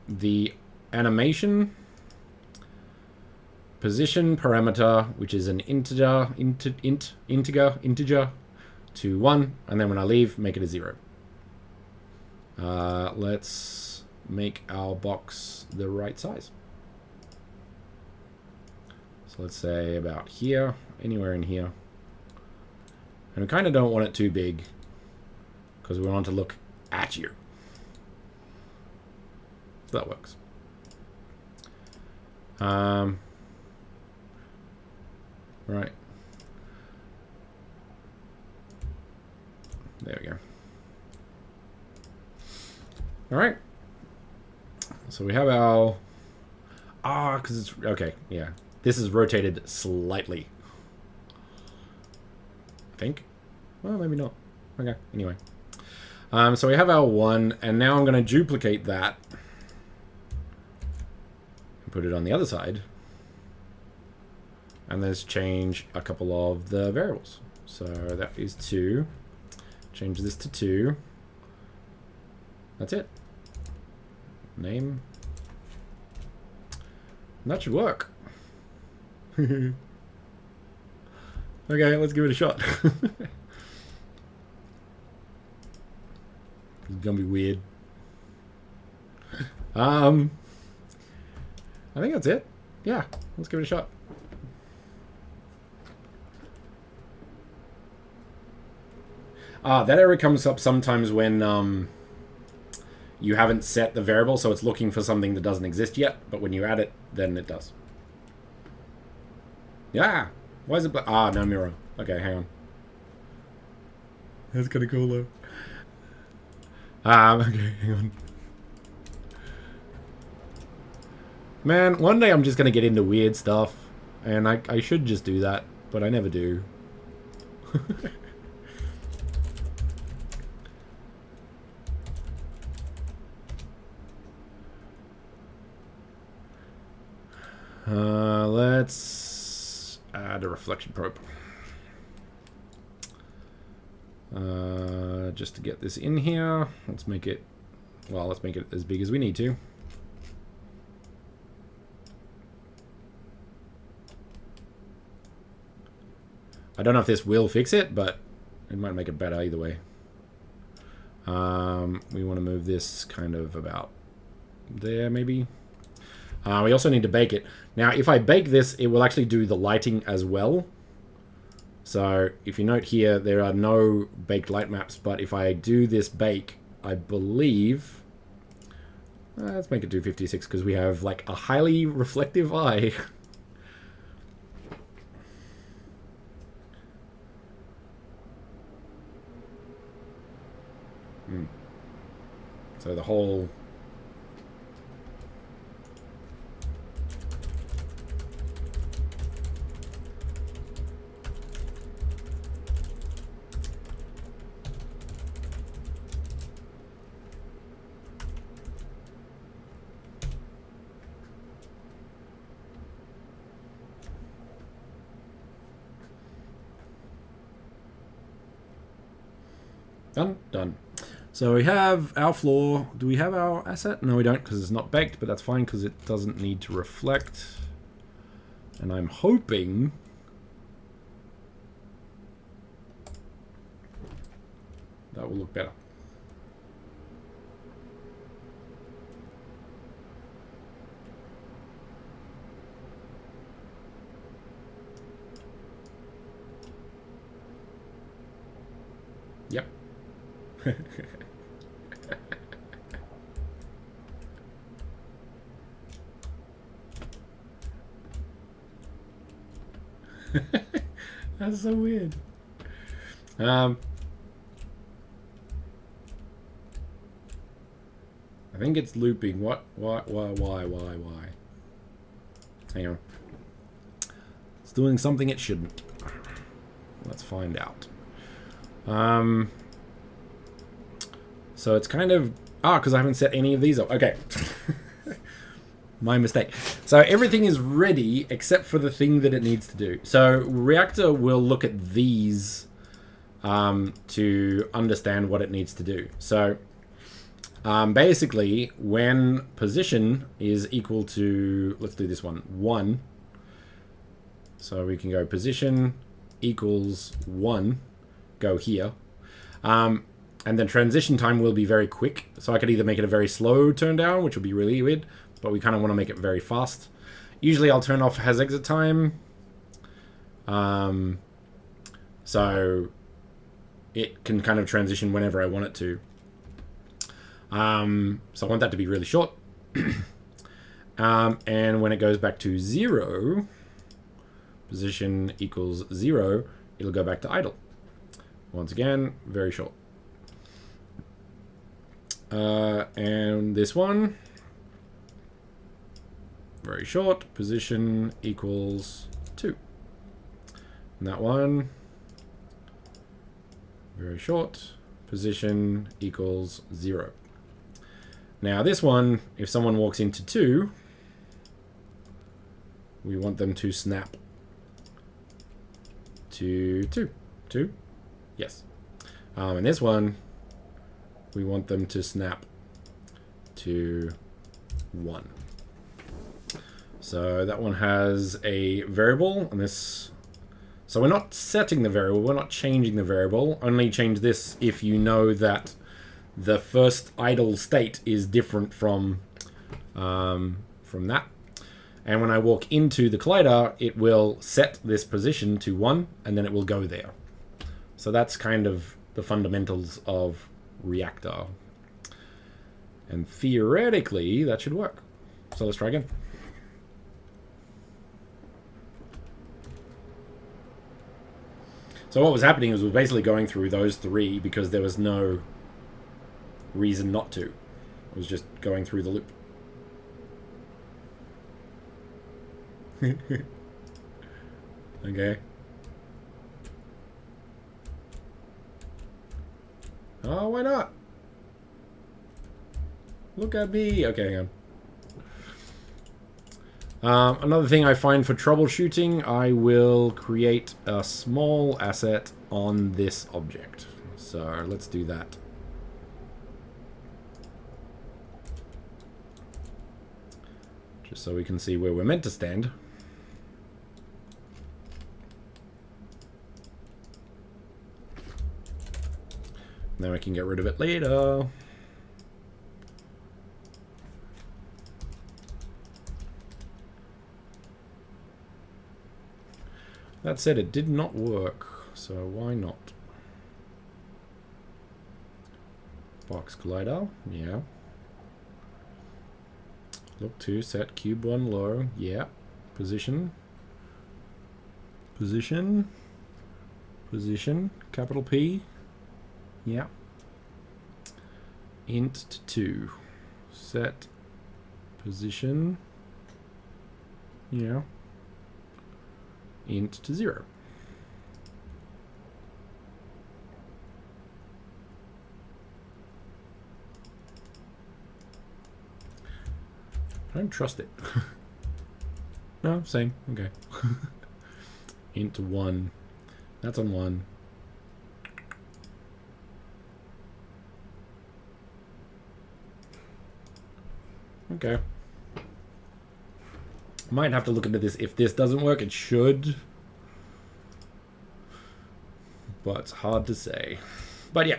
the animation position parameter, which is an integer to 1, and then when I leave, make it a 0. Let's make our box the right size. So let's say about here, anywhere in here. And we kind of don't want it too big because we want to look at you. So that works. Right. There we go. All right. So we have our... because it's... Okay, yeah. This is rotated slightly. I think. Well, maybe not. Okay, anyway. So we have our 1, and now I'm going to duplicate that and put it on the other side. And let's change a couple of the variables. So that is 2. Change this to 2. That's it. Name. And that should work. Okay, let's give it a shot. It's gonna be weird. I think that's it. Yeah, let's give it a shot. That error comes up sometimes when you haven't set the variable, so it's looking for something that doesn't exist yet, but when you add it, then it does. Yeah! Why is it black? Ah, no mirror. Okay, hang on. That's kind of cool, though. Okay, hang on. Man, one day I'm just going to get into weird stuff, and I should just do that, but I never do. Let's add a reflection probe. Just to get this in here, let's make it, well, let's make it as big as we need to. I don't know if this will fix it, but it might make it better either way. We want to move this kind of about there, maybe. We also need to bake it. Now, if I bake this, it will actually do the lighting as well. So, if you note here, there are no baked light maps, but if I do this bake, I believe... let's make it 256, because we have, like, a highly reflective eye. So the whole... Done. So we have our floor. Do we have our asset? No, we don't, because it's not baked, but that's fine because it doesn't need to reflect. And I'm hoping... that will look better. Yep. That's so weird. I think it's looping. What? Why? Hang on. It's doing something it shouldn't. Let's find out. So it's kind of... because I haven't set any of these up. Okay. My mistake. So everything is ready except for the thing that it needs to do. So Reactor will look at these to understand what it needs to do. So basically, when position is equal to... let's do this one. 1. So we can go position equals 1. Go here. And then transition time will be very quick. So I could either make it a very slow turn down, which would be really weird, but we kind of want to make it very fast. Usually I'll turn off has exit time. So it can kind of transition whenever I want it to. So I want that to be really short. And when it goes back to 0, position equals 0, it'll go back to idle. Once again, very short. And this one, very short, position equals 2. And that one, very short, position equals 0. Now this one, if someone walks into 2, we want them to snap to 2. 2? Yes. And this one, we want them to snap to 1. So that one has a variable, and this... So we're not setting the variable, we're not changing the variable. Only change this if you know that the first idle state is different from that. And when I walk into the collider, it will set this position to 1, and then it will go there. So that's kind of the fundamentals of Reactor. And theoretically, that should work. So let's try again. So what was happening is we're basically going through those 3 because there was no reason not to. It was just going through the loop. Okay. Oh, why not? Look at me. Okay, hang on. Another thing I find for troubleshooting, I will create a small asset on this object. So let's do that. Just so we can see where we're meant to stand. Then we can get rid of it later. That said, it did not work, so why not? Box collider, yeah. Look to set cube 1 low, yeah. Position. Position. Position. Capital P. Yeah. Int to 2. Set position. Yeah. Int to 0. I don't trust it. No, same. Okay. Int 1. That's on 1. Okay. Might have to look into this. If this doesn't work, it should. But it's hard to say. But yeah.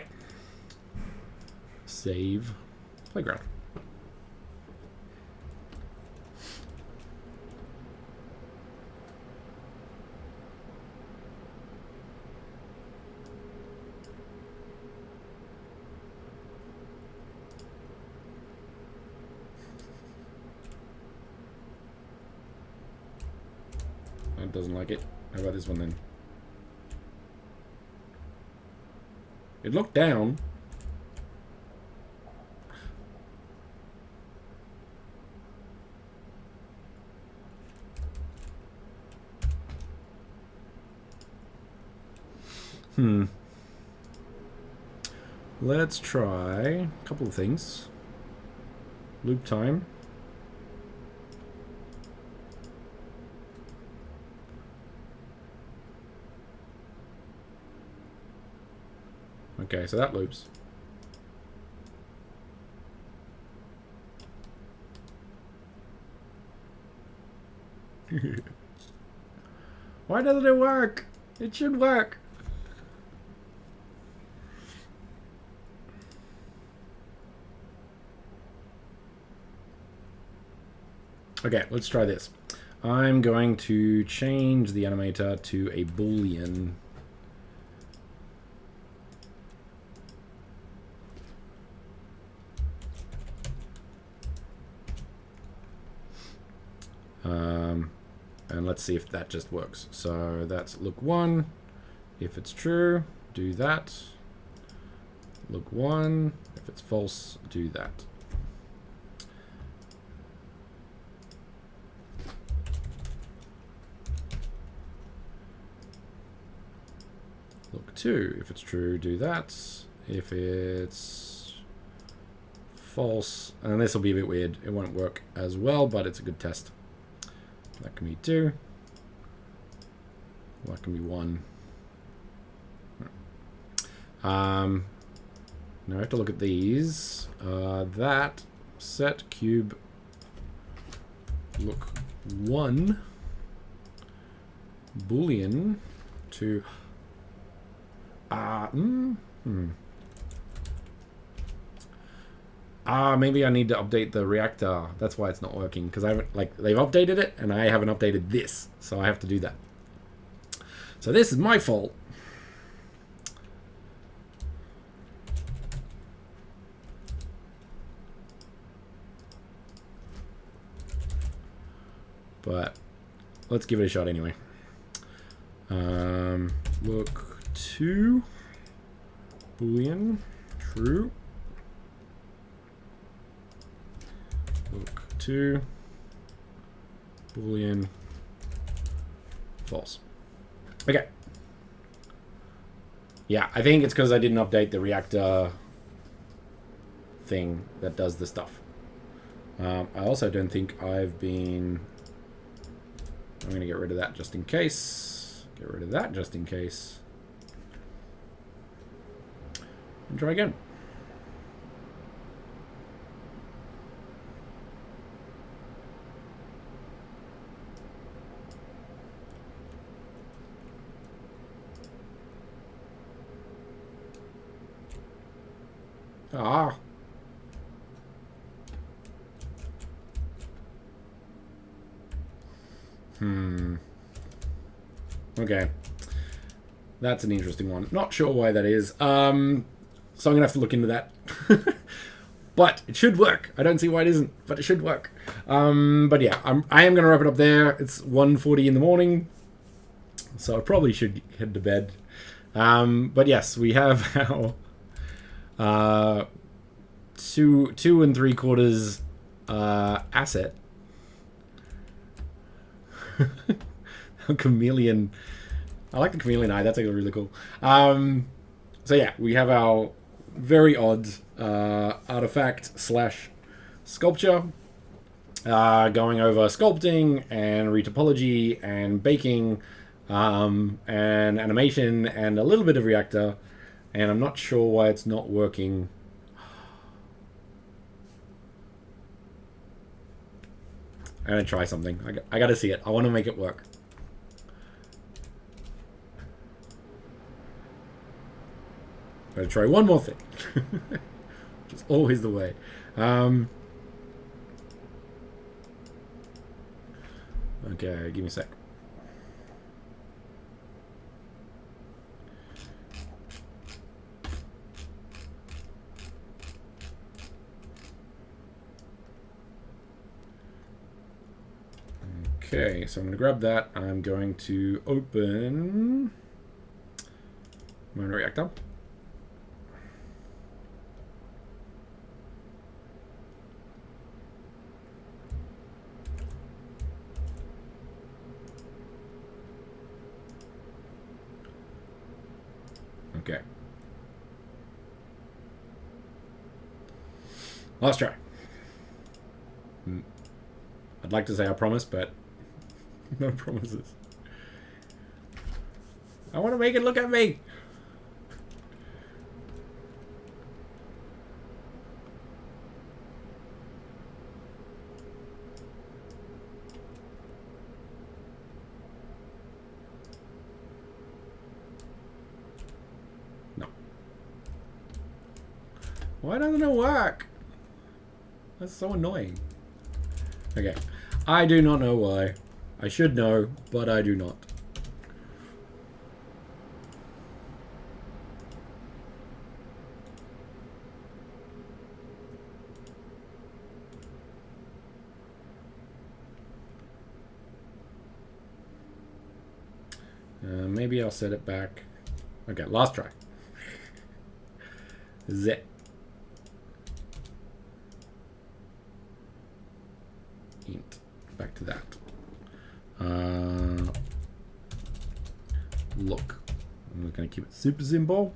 Save. Playground. That doesn't like it. How about this one then? It looked down. Let's try a couple of things. Loop time. Okay, so that loops. Why doesn't it work? It should work. Okay, let's try this. I'm going to change the animator to a Boolean. And let's see if that just works. So that's look 1. If it's true, do that. Look 1. If it's false, do that. 2. If it's true, do that. If it's false, and this will be a bit weird, it won't work as well, but it's a good test. That can be 2. That can be 1. Now I have to look at these. That set cube look 1 boolean to maybe I need to update the reactor. That's why it's not working, because I haven't, like, they've updated it and I haven't updated this, so I have to do that. So this is my fault. But let's give it a shot anyway. Look 2 boolean true. Look 2 boolean false. Okay. Yeah, I think it's because I didn't update the reactor thing that does the stuff. I also don't think I've been... I'm going to get rid of that just in case. Get rid of that just in case. And try again. Ah. Okay. That's an interesting one. Not sure why that is. So I'm going to have to look into that. But it should work. I don't see why it isn't, but it should work. But yeah, I am going to wrap it up there. It's 1:40 in the morning, so I probably should head to bed. But yes, we have our 2 3/4 asset. Chameleon. I like the chameleon eye. That's like really cool. So yeah, we have our very odd artifact slash sculpture going over sculpting and retopology and baking and animation and a little bit of reactor, and I'm not sure why it's not working. I'm gonna try something. I gotta see it. I want to make it work. I'm gonna try one more thing. Which is always the way. Okay, give me a sec. Okay, so I'm going to grab that. I'm going to open my reactor. Okay. Last try. I'd like to say I promise, but no promises. I want to make it look at me. No. Why doesn't it work? That's so annoying. Okay. I do not know why. I should know, but I do not. Maybe I'll set it back. Okay, last try. Zip. Int. Back to that. Look I'm just going to keep it super simple.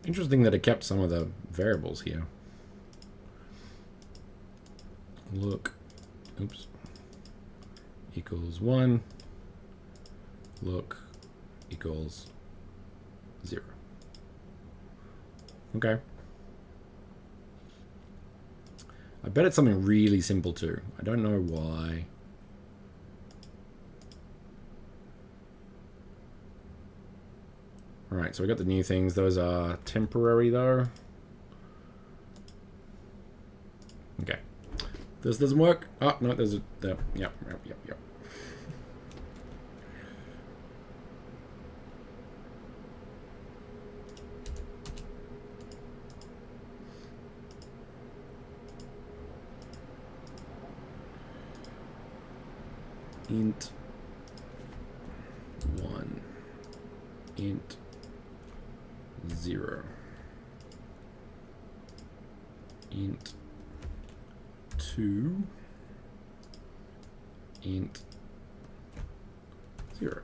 Interesting that it kept some of the variables here. Look, oops, equals 1. Look equals 0. Okay. I bet it's something really simple too. I don't know why. Alright, so we got the new things. Those are temporary though. Okay. This doesn't work. Oh, no, there's a... Yep. Int 1. Int 0. Int 2. Int 0.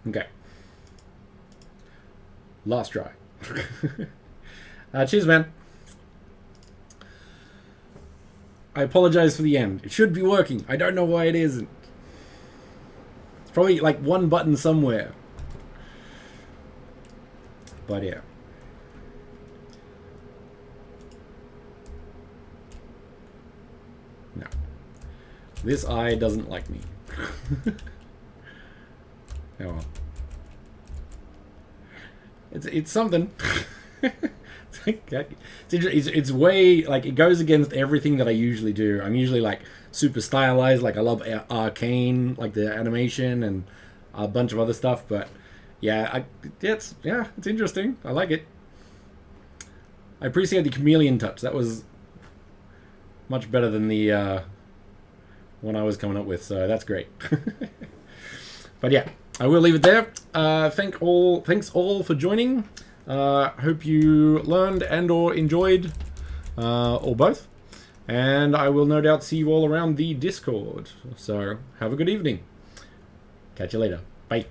Okay. Last try. Cheers, man. I apologize for the end. It should be working. I don't know why it isn't. It's probably like one button somewhere. But yeah. No. This eye doesn't like me. Oh well. It's something. It's way, like, it goes against everything that I usually do. I'm usually like super stylized, like I love arcane, like the animation and a bunch of other stuff. But yeah, it's interesting. I like it. I appreciate the chameleon touch. That was much better than the one I was coming up with. So that's great. But yeah. I will leave it there. Thanks all for joining. Hope you learned and or enjoyed, or both. And I will no doubt see you all around the Discord. So have a good evening. Catch you later. Bye.